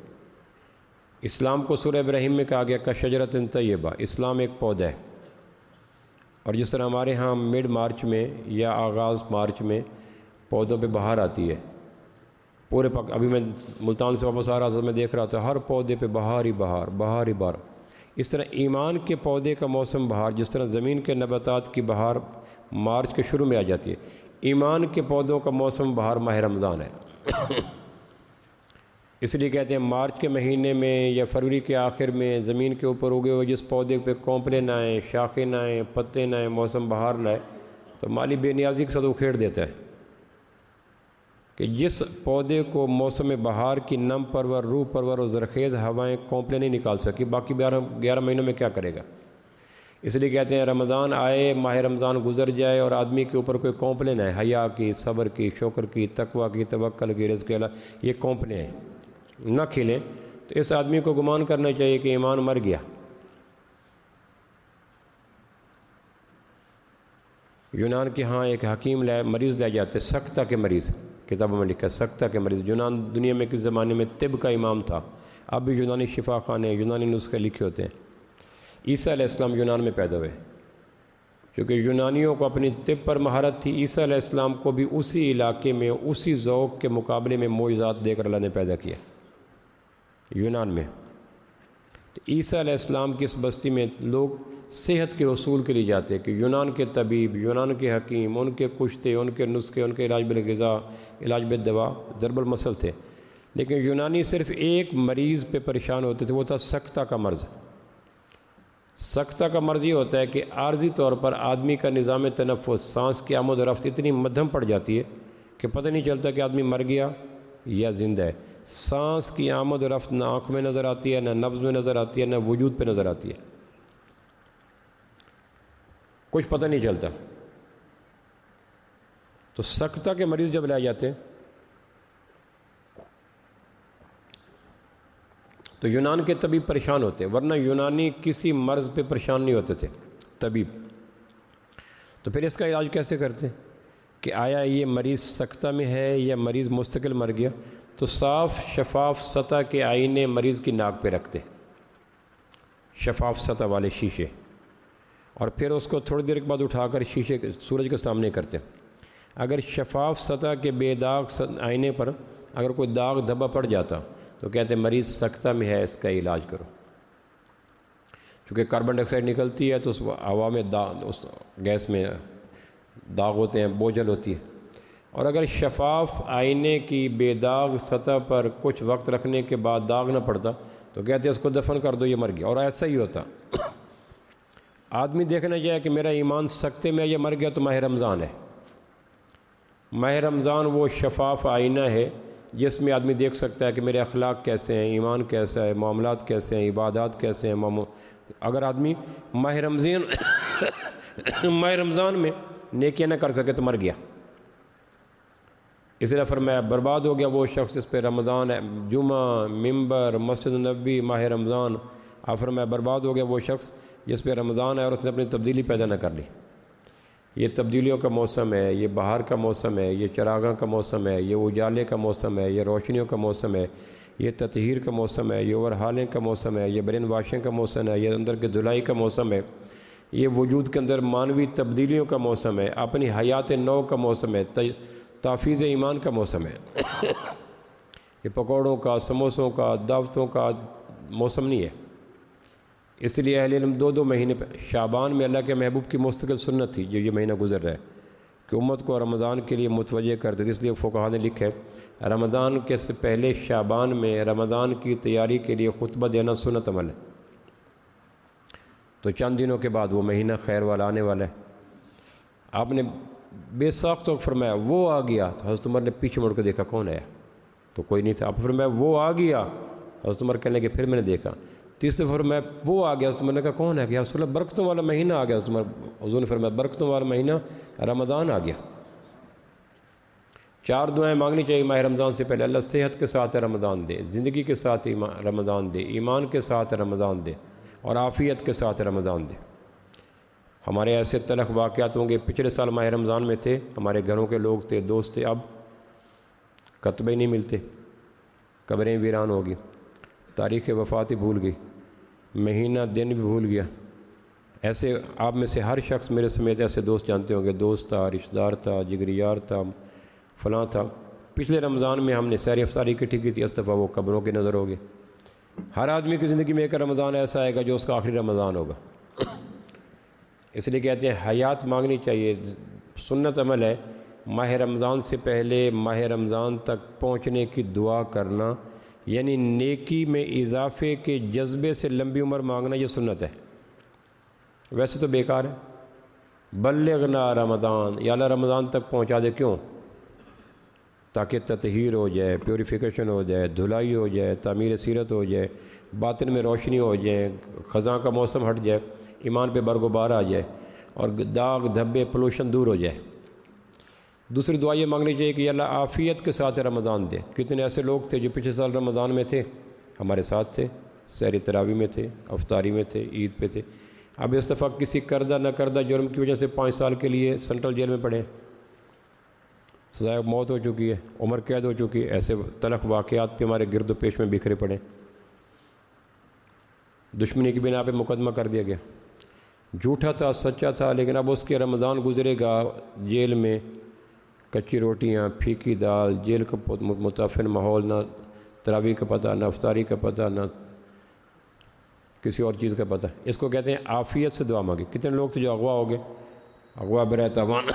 اسلام کو سورہ ابراہیم میں کہا گیا کشجرۃ طیبہ، اسلام ایک پودا ہے، اور جس طرح ہمارے ہاں مڈ مارچ میں یا آغاز مارچ میں پودوں پہ بہار آتی ہے، پورے ابھی میں ملتان سے واپس آ رہا تھا، میں دیکھ رہا تھا ہر پودے پہ بہار ہی بہار، بہار ہی بہار۔ اس طرح ایمان کے پودے کا موسم بہار، جس طرح زمین کے نباتات کی بہار مارچ کے شروع میں آ جاتی ہے، ایمان کے پودوں کا موسم بہار ماہ رمضان ہے۔ اس لیے کہتے ہیں مارچ کے مہینے میں یا فروری کے آخر میں زمین کے اوپر اگے ہوئے جس پودے پہ کونپلیں نہ آئیں، شاخیں نہ آئیں، پتے نہ آئیں، موسم بہار لائے، تو مالی بے نیازی کے ساتھ اکھیڑ دیتا ہے کہ جس پودے کو موسم بہار کی نم پرور، روح پرور اور زرخیز ہوائیں کونپلیں نہیں نکال سکی، باقی 11 مہینوں میں کیا کرے گا۔ اس لیے کہتے ہیں رمضان آئے، ماہ رمضان گزر جائے اور آدمی کے اوپر کوئی کونپلیں نہ آئے، حیا کی، صبر کی، شکر کی، تقوی کی، توکل کی، رزق اللہ، یہ کونپلیں ہیں نہ کھلیں، تو اس آدمی کو گمان کرنا چاہیے کہ ایمان مر گیا۔ یونان کے ہاں ایک حکیم مریض لے جاتے، سکتہ کے مریض، کتابوں میں لکھا ہے سکتہ کے مریض۔ یونان دنیا میں کس زمانے میں طب کا امام تھا، اب بھی یونانی شفا خانے، یونانی نسخے لکھے ہوتے ہیں۔ عیسیٰ علیہ السلام یونان میں پیدا ہوئے، کیونکہ یونانیوں کو اپنی طب پر مہارت تھی، عیسیٰ علیہ السلام کو بھی اسی علاقے میں اسی ذوق کے مقابلے میں معجزات دے کر اللہ نے پیدا کیا یونان میں۔ تو عیسیٰ علیہ السلام کی اس بستی میں لوگ صحت کے اصول کے لیے جاتے کہ یونان کے طبیب، یونان کے حکیم، ان کے کشتے، ان کے نسخے، ان کے علاج بالغذا، علاج بالدوا ضرب المثل تھے، لیکن یونانی صرف ایک مریض پہ پریشان ہوتے تھے، وہ تھا سکتہ کا مرض۔ سکتہ کا مرض یہ ہوتا ہے کہ عارضی طور پر آدمی کا نظام تنفس، سانس کی آمد و رفت اتنی مدھم پڑ جاتی ہے کہ پتہ نہیں چلتا کہ آدمی مر گیا یا زندہ ہے۔ سانس کی آمد و رفت نہ آنکھ میں نظر آتی ہے، نہ نبض میں نظر آتی ہے، نہ وجود پہ نظر آتی ہے، کچھ پتہ نہیں چلتا۔ تو سکتہ کے مریض جب لائے جاتے ہیں تو یونان کے طبیب پریشان ہوتے، ورنہ یونانی کسی مرض پہ پریشان نہیں ہوتے تھے طبیب۔ تو پھر اس کا علاج کیسے کرتے کہ آیا یہ مریض سکتہ میں ہے یا مریض مستقل مر گیا؟ تو صاف شفاف سطح کے آئینے مریض کی ناک پہ رکھتے، شفاف سطح والے شیشے، اور پھر اس کو تھوڑی دیر کے بعد اٹھا کر شیشے سورج کے سامنے کرتے۔ اگر شفاف سطح کے بے داغ آئینے پر اگر کوئی داغ دھبا پڑ جاتا تو کہتے ہیں مریض سکتہ میں ہے، اس کا علاج کرو۔ چونکہ کاربن ڈائی آکسائڈ نکلتی ہے تو اس ہوا میں اس گیس میں داغ ہوتے ہیں، بوجھل ہوتی ہے۔ اور اگر شفاف آئینے کی بے داغ سطح پر کچھ وقت رکھنے کے بعد داغ نہ پڑتا تو کہتے ہیں اس کو دفن کر دو، یہ مر گیا، اور ایسا ہی ہوتا۔ آدمی دیکھنا چاہے کہ میرا ایمان سکتے میں یا مر گیا تو ماہ رمضان ہے۔ ماہ رمضان وہ شفاف آئینہ ہے جس میں آدمی دیکھ سکتا ہے کہ میرے اخلاق کیسے ہیں، ایمان کیسا ہے، معاملات کیسے ہیں، عبادات کیسے ہیں۔ اگر آدمی ماہ رمضان میں نیکیاں نہ کر سکے تو مر گیا۔ اس لیے فرمایا برباد ہو گیا وہ شخص جس پہ رمضان ہے، جمعہ، ممبر، مسجد نبوی، ماہ رمضان۔ آپ فرمایا برباد ہو گیا وہ شخص جس پہ رمضان ہے اور اس نے اپنی تبدیلی پیدا نہ کر لی۔ یہ تبدیلیوں کا موسم ہے، یہ بہار کا موسم ہے، یہ چراغاں کا موسم ہے، یہ اجالے کا موسم ہے، یہ روشنیوں کا موسم ہے، یہ تطہیر کا موسم ہے، یہ اوورہالنگ کا موسم ہے، یہ برین واشنگ کا موسم ہے، یہ اندر کی دھلائی کا موسم ہے، یہ وجود کے اندر مانوی تبدیلیوں کا موسم ہے، اپنی حیات نو کا موسم ہے، تحفیظ ایمان کا موسم ہے۔ یہ پکوڑوں کا، سموسوں کا، دعوتوں کا موسم نہیں ہے۔ اس لیے اہل علم دو مہینے شعبان میں اللہ کے محبوب کی مستقل سنت تھی جو یہ مہینہ گزر رہا ہے کہ امت کو رمضان کے لیے متوجہ کرتے تھے۔ اس لیے فقہا نے لکھا ہے رمضان کے سے پہلے شعبان میں رمضان کی تیاری کے لیے خطبہ دینا سنت عمل ہے۔ تو چند دنوں کے بعد وہ مہینہ خیر والا آنے والا ہے۔ آپ نے بے ساختہ فرمایا وہ آ گیا، تو حضرت عمر نے پیچھے مڑ کے دیکھا کون آیا، تو کوئی نہیں تھا۔ آپ فرمایا وہ آ گیا، حضرت عمر کہنے لگے پھر میں نے دیکھا۔ تیسرے فرمایا وہ آ گیا، حضرت عمر نے کہا کون ہے؟ کہ یا رسول اللہ برکتوں والا مہینہ آ گیا۔ حضور نے فرمایا برکتوں والا مہینہ رمضان آ گیا۔ 4 دعائیں مانگنی چاہیے ماہ رمضان سے پہلے۔ اللہ صحت کے ساتھ رمضان دے، زندگی کے ساتھ رمضان دے، ایمان کے ساتھ رمضان دے، اور عافیت کے ساتھ رمضان دے۔ ہمارے ایسے تلخ واقعات ہوں گے، پچھلے سال ماہ رمضان میں تھے، ہمارے گھروں کے لوگ تھے، دوست تھے، اب کتبے نہیں ملتے، قبریں ویران ہوگی، تاریخ وفات ہی بھول گئی، مہینہ دن بھی بھول گیا۔ ایسے آپ میں سے ہر شخص میرے سمیت ایسے دوست جانتے ہوں گے، دوست تھا، رشتہ دار تھا، جگری یار تھا، فلاں تھا۔ پچھلے رمضان میں ہم نے سحر افطاری اکٹھی کی تھی، اس دفعہ وہ قبروں کی نظر ہوگی۔ ہر آدمی کی زندگی میں ایک رمضان ایسا آئے گا جو اس کا آخری رمضان ہوگا۔ اس لیے کہتے ہیں حیات مانگنی چاہیے، سنت عمل ہے ماہ رمضان سے پہلے ماہ رمضان تک پہنچنے کی دعا کرنا، یعنی نیکی میں اضافے کے جذبے سے لمبی عمر مانگنا، یہ سنت ہے۔ ویسے تو بیکار ہے۔ بلغنا رمضان، یا اللہ رمضان تک پہنچا دے، کیوں؟ تاکہ تطہیر ہو جائے، پیوریفیکیشن ہو جائے، دھلائی ہو جائے، تعمیر سیرت ہو جائے، باطن میں روشنی ہو جائے، خزاں کا موسم ہٹ جائے، ایمان پہ برغبار آ جائے، اور داغ دھبے پولوشن دور ہو جائے۔ دوسری دعا یہ مانگنی چاہیے کہ یا اللہ عافیت کے ساتھ رمضان دے۔ کتنے ایسے لوگ تھے جو پچھلے سال رمضان میں تھے، ہمارے ساتھ تھے، سحری تراویح میں تھے، افطاری میں تھے، عید پہ تھے، اب اس دفعہ کسی کردہ نہ کردہ جرم کی وجہ سے 5 سال کے لیے سینٹرل جیل میں پڑے، سزائے موت ہو چکی ہے، عمر قید ہو چکی ہے۔ ایسے تلخ واقعات پہ ہمارے گرد و پیش میں بکھرے پڑے۔ دشمنی کی بنا پہ مقدمہ کر دیا گیا، جھوٹا تھا، سچا تھا، لیکن اب اس کے رمضان گزرے گا جیل میں، کچی روٹیاں، پھیکی دال، جیل کا متعفن ماحول، نہ تراویح کا پتہ، نہ افطاری کا پتہ، نہ کسی اور چیز کا پتہ۔ اس کو کہتے ہیں عافیت سے دعا مانگی۔ کتنے لوگ تھے جو اغوا ہو گئے، اغوا برائے تاوان۔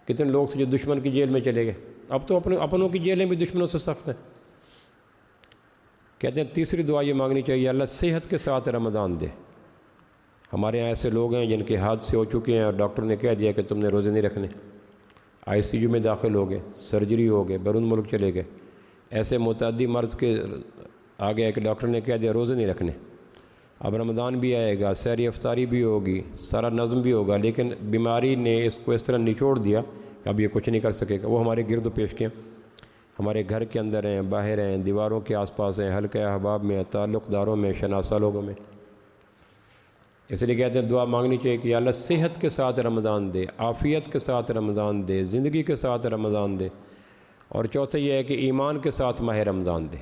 کتنے لوگ تھے جو دشمن کی جیل میں چلے گئے، اب تو اپنوں کی جیلیں بھی دشمنوں سے سخت ہیں۔ کہتے ہیں تیسری دعا یہ مانگنی چاہیے اللہ صحت کے ساتھ رمضان دے۔ ہمارے یہاں ایسے لوگ ہیں جن کے حادثے ہو چکے ہیں اور ڈاکٹر نے کہہ دیا کہ تم نے روزے نہیں رکھنے، ICU میں داخل ہو گئے، سرجری ہو گئے، بیرون ملک چلے گئے، ایسے متعدی مرض کے آگے ایک ڈاکٹر نے کہہ دیا روزے نہیں رکھنے۔ اب رمضان بھی آئے گا، سحری افطاری بھی ہوگی، سارا نظم بھی ہوگا، لیکن بیماری نے اس کو اس طرح نچوڑ دیا کہ اب یہ کچھ نہیں کر سکے گا۔ وہ ہمارے گرد و پیش کے، ہمارے گھر کے اندر ہیں، باہر ہیں، دیواروں کے آس پاس ہیں، حلقہ احباب میں، تعلق داروں میں، شناسہ لوگوں میں۔ اس لیے کہتے ہیں دعا مانگنی چاہیے کہ یا اللہ صحت کے ساتھ رمضان دے، عافیت کے ساتھ رمضان دے، زندگی کے ساتھ رمضان دے، اور چوتھا یہ ہے کہ ایمان کے ساتھ ماہ رمضان دے۔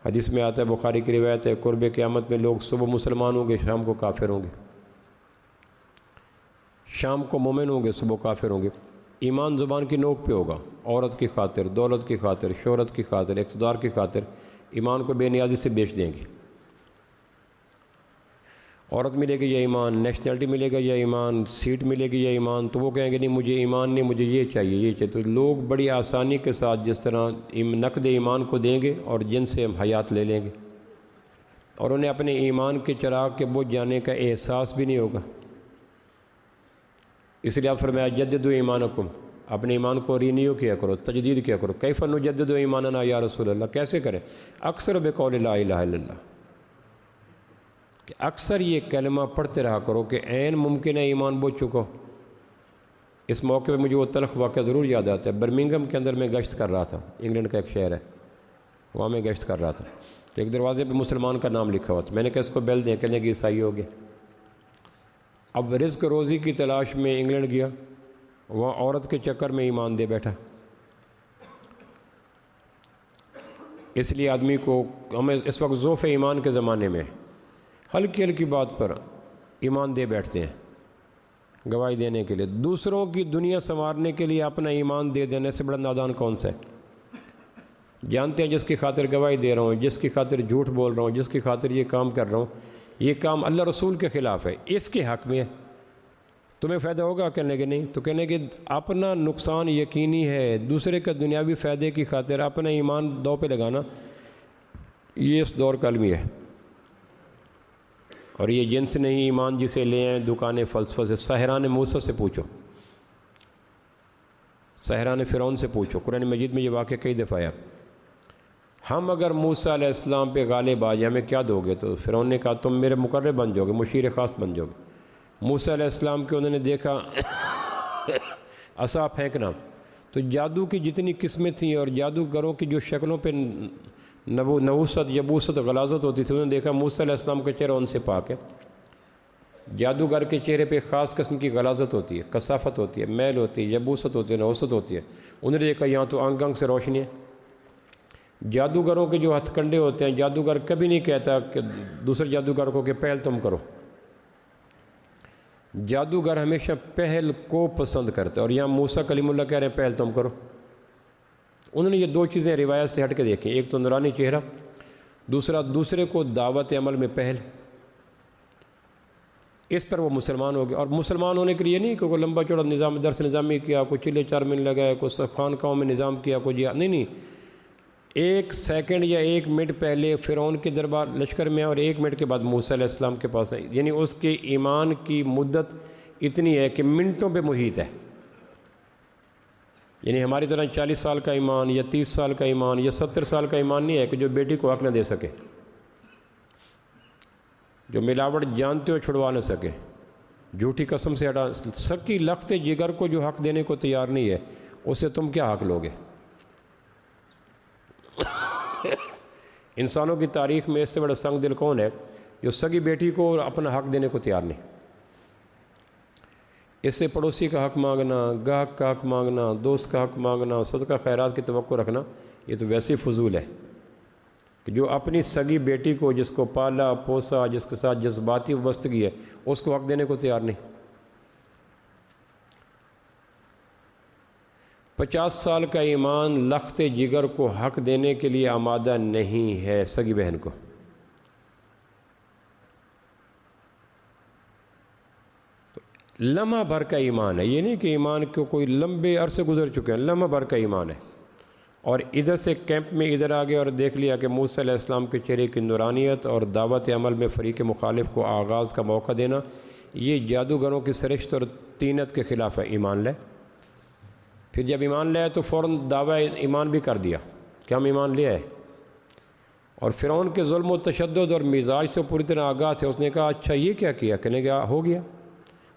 حدیث میں آتا ہے، بخاری کی روایت ہے، قرب قیامت میں لوگ صبح مسلمان ہوں گے، شام کو کافر ہوں گے، شام کو مومن ہوں گے، صبح کافر ہوں گے۔ ایمان زبان کی نوک پہ ہوگا، عورت کی خاطر، دولت کی خاطر، شہرت کی خاطر، اقتدار کی خاطر ایمان کو بے نیازی سے بیچ دیں گے۔ عورت ملے گی یا ایمان، نیشنلٹی ملے گا یا ایمان، سیٹ ملے گی یا ایمان، تو وہ کہیں گے نہیں مجھے ایمان نہیں، مجھے یہ چاہیے یہ چاہیے۔ تو لوگ بڑی آسانی کے ساتھ جس طرح نقد ایمان کو دیں گے اور جن سے ہم حیات لے لیں گے۔ اور انہیں اپنے ایمان کے چراغ کے بجھ جانے کا احساس بھی نہیں ہوگا۔ اس لیے آپ فرمایا جددوا ایمانکم، اپنے ایمان کو رینیو کیا کرو، تجدید کیا کرو۔ کیف نجدد ایماننا یا رسول اللہ، کیسے کریں؟ اکثر بقول لا الہ الا اللہ، کہ اکثر یہ کلمہ پڑھتے رہا کرو کہ عین ممکن ہے ایمان بوجھ چکو۔ اس موقع پہ مجھے وہ تلخ واقعہ ضرور یاد آتا ہے۔ برمنگھم کے اندر میں گشت کر رہا تھا، انگلینڈ کا ایک شہر ہے، وہاں میں گشت کر رہا تھا، تو ایک دروازے پہ مسلمان کا نام لکھا ہوا تھا۔ میں نے کہا اس کو بیل دیں، کہنے کہ عیسائی ہو گیا۔ اب رزق روزی کی تلاش میں انگلینڈ گیا، وہاں عورت کے چکر میں ایمان دے بیٹھا۔ اس لیے آدمی کو، ہمیں اس وقت ضعف ایمان کے زمانے میں ہلکی ہلکی بات پر ایمان دے بیٹھتے ہیں گواہی دینے کے لیے۔ دوسروں کی دنیا سنوارنے کے لیے اپنا ایمان دے دینے سے بڑا نادان کون سا ہے؟ جانتے ہیں جس کی خاطر گواہی دے رہا ہوں، جس کی خاطر جھوٹ بول رہا ہوں، جس کی خاطر یہ کام کر رہا ہوں، یہ کام اللہ رسول کے خلاف ہے، اس کے حق میں ہے، تمہیں فائدہ ہوگا؟ کہنے کہ نہیں، تو کہنے کہ اپنا نقصان یقینی ہے، دوسرے کا دنیاوی فائدے کی خاطر اپنا ایمان دو پہ لگانا، یہ اس دور کا المی ہے۔ اور یہ جنس نہیں ایمان جسے لے آئیں دکانیں فلسفہ سے۔ سحران موسیٰ سے پوچھو، سحران فرعون سے پوچھو، قرآن مجید میں یہ واقعہ کئی دفعہ ہے۔ ہم اگر موسیٰ علیہ السلام پہ غالب آ جائیں ہمیں کیا دو گے؟ تو فرعون نے کہا تم میرے مقرب بن جاؤ گے، مشیر خاص بن جاؤ گے۔ موسیٰ علیہ السلام کے انہوں نے دیکھا عصا پھینکنا، تو جادو کی جتنی قسمیں تھیں اور جادوگروں کی جو شکلوں پہ نوست، یبوست، غلاظت ہوتی تھی، انہوں نے دیکھا موسیٰ علیہ السلام کا چہرہ ان سے پاک ہے۔ جادوگر کے چہرے پہ خاص قسم کی غلاظت ہوتی ہے، کثافت ہوتی ہے، میل ہوتی ہے، یبوست ہوتی ہے، نوست ہوتی ہے۔ انہوں نے دیکھا یہاں تو انگ انگ سے روشنی ہے۔ جادوگروں کے جو ہتھ کنڈے ہوتے ہیں، جادوگر کبھی نہیں کہتا کہ دوسرے جادوگر کو کہ پہل تم کرو، جادوگر ہمیشہ پہل کو پسند کرتا ہے، اور یہاں موسیٰ کلیم اللہ کہہ رہے ہیں پہل تم کرو۔ انہوں نے یہ دو چیزیں روایت سے ہٹ کے دیکھیں، ایک تو نورانی چہرہ، دوسرا دوسرے کو دعوت عمل میں پہل۔ اس پر وہ مسلمان ہو گئے، اور مسلمان ہونے کے لیے نہیں کہ کوئی لمبا چوڑا نظام درس نظامی کیا، کوئی چلے چار من لگائے، کوئی خانقاہوں میں نظام کیا، کوئی نہیں، ایک سیکنڈ یا ایک منٹ پہلے فرعون کے دربار لشکر میں، اور ایک منٹ کے بعد موسیٰ علیہ السلام کے پاس ہے، یعنی اس کے ایمان کی مدت اتنی ہے کہ منٹوں پہ محیط ہے۔ یعنی ہماری طرح 40 سال کا ایمان یا 30 سال کا ایمان یا 70 سال کا ایمان نہیں ہے کہ جو بیٹی کو حق نہ دے سکے، جو ملاوٹ جانتے ہو چھڑوا نہ سکے، جھوٹی قسم سے ہٹا سکی لخت جگر کو جو حق دینے کو تیار نہیں ہے، اسے تم کیا حق لوگے؟ انسانوں کی تاریخ میں اس سے بڑا سنگ دل کون ہے جو سگی بیٹی کو اپنا حق دینے کو تیار نہیں؟ اس سے پڑوسی کا حق مانگنا، گاہک کا حق مانگنا، دوست کا حق مانگنا، صدقہ خیرات کی توقع رکھنا، یہ تو ویسے ہی فضول ہے کہ جو اپنی سگی بیٹی کو، جس کو پالا پوسا، جس کے ساتھ جذباتی وابستگی ہے، اس کو حق دینے کو تیار نہیں۔ 50 سال کا ایمان لخت جگر کو حق دینے کے لیے آمادہ نہیں ہے سگی بہن کو۔ لمحہ بھر کا ایمان ہے، یہ نہیں کہ ایمان کو کوئی لمبے عرصے گزر چکے ہیں، لمحہ بھر کا ایمان ہے۔ اور ادھر سے کیمپ میں ادھر آ گئے اور دیکھ لیا کہ موسیٰ علیہ السلام کے چہرے کی نورانیت اور دعوت عمل میں فریق مخالف کو آغاز کا موقع دینا، یہ جادوگروں کی سرشت اور طینت کے خلاف ہے، ایمان لے۔ پھر جب ایمان لے تو فوراً دعویٰ ایمان بھی کر دیا کہ ہم ایمان لے آئے، اور فرعون کے ظلم و تشدد اور مزاج سے پوری طرح آگاہ تھے۔ اس نے کہا اچھا یہ کیا کیا؟ کہنے کا ہو گیا۔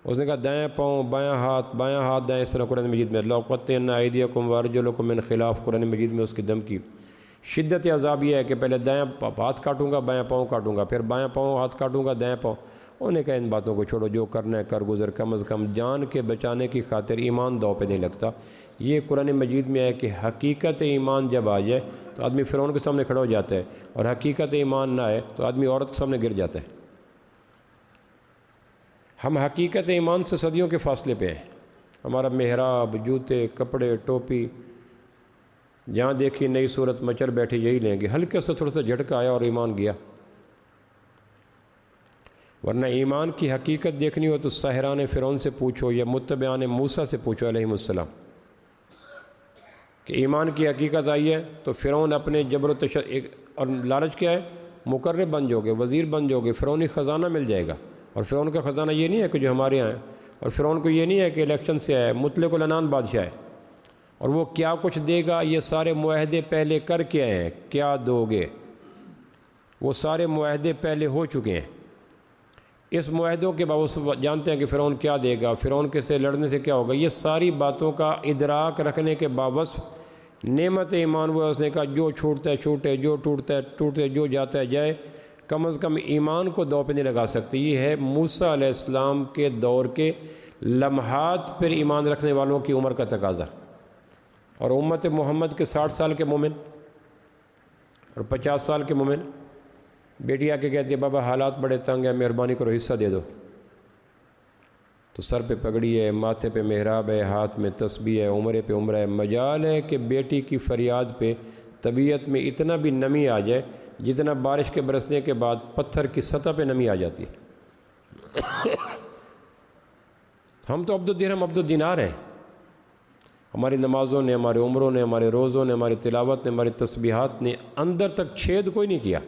اس نے کہا دائیں پاؤں بایاں ہاتھ دائیں، اس طرح قرآن مجید میں لَأُقَطِّعَنَّ أَيْدِيَكُمْ وَأَرْجُلَكُمْ مِنْ خِلَافٍ، قرآن مجید میں اس کی دم کی شدت عذاب یہ ہے کہ پہلے دائیں ہاتھ کاٹوں گا، بایاں پاؤں کاٹوں گا، پھر بایاں پاؤں ہاتھ کاٹوں گا، دائیں پاؤں۔ انہوں نے کہا ان باتوں کو چھوڑو، جو کرنا ہے کر گزر، کم از کم جان کے بچانے کی خاطر ایمان دو پہ نہیں لگتا۔ یہ قرآن مجید میں ہے کہ حقیقت ایمان جب آ جائے تو آدمی فرعون کے سامنے کھڑا ہو جاتا ہے، اور حقیقت ایمان نہ آئے تو آدمی عورت کے سامنے گر جاتا ہے۔ ہم حقیقت ایمان سے صدیوں کے فاصلے پہ ہیں۔ ہمارا محراب، جوتے، کپڑے، ٹوپی، جہاں دیکھی نئی صورت مچل بیٹھے یہی لیں گے، ہلکے سے تھوڑا سا جھٹکا آیا اور ایمان گیا۔ ورنہ ایمان کی حقیقت دیکھنی ہو تو ساحران فرعون سے پوچھو یا متبعان موسیٰ سے پوچھو علیہم السلام کہ ایمان کی حقیقت آئی ہے تو فرعون اپنے جبر و تشدد اور لالچ کیا ہے مقرب بن جاؤ گے، وزیر بن جاؤ گے، فرعونی خزانہ مل جائے گا۔ اور فرعون کا خزانہ یہ نہیں ہے کہ جو ہمارے یہاں ہے، اور فرعون کو یہ نہیں ہے کہ الیکشن سے آیا ہے، مطلق العنان بادشاہ ہے، اور وہ کیا کچھ دے گا یہ سارے معاہدے پہلے کر کے آئے ہیں۔ کیا دو گے؟ وہ سارے معاہدے پہلے ہو چکے ہیں۔ اس معاہدوں کے باوجود جانتے ہیں کہ فرعون کیا دے گا، فرعون کے سے لڑنے سے کیا ہوگا، یہ ساری باتوں کا ادراک رکھنے کے باوجود نعمت ایمان وہ اس نے کہا جو چھوٹتا ہے چھوٹے، جو ٹوٹتا ہے ٹوٹے، جو جاتا ہے جائے، کم از کم ایمان کو دو پہ نہیں لگا سکتی۔ یہ ہے موسیٰ علیہ السلام کے دور کے لمحات پر ایمان رکھنے والوں کی عمر کا تقاضا، اور امت محمد کے 60 سال کے مومن اور 50 سال کے مومن، بیٹی آ کے کہتی ہے بابا حالات بڑے تنگ ہیں، مہربانی کرو حصہ دے دو، تو سر پہ پگڑی ہے، ماتھے پہ محراب ہے، ہاتھ میں تسبیح ہے، عمرے پہ عمرہ ہے۔ مجال ہے کہ بیٹی کی فریاد پہ طبیعت میں اتنا بھی نمی آ جائے جتنا بارش کے برسنے کے بعد پتھر کی سطح پہ نمی آ جاتی ہے۔ ہم تو عبد الدرہم عبد الدینار ہیں، ہماری نمازوں نے، ہمارے عمروں نے، ہمارے روزوں نے، ہماری تلاوت نے، ہماری تسبیحات نے اندر تک چھید کوئی نہیں کیا۔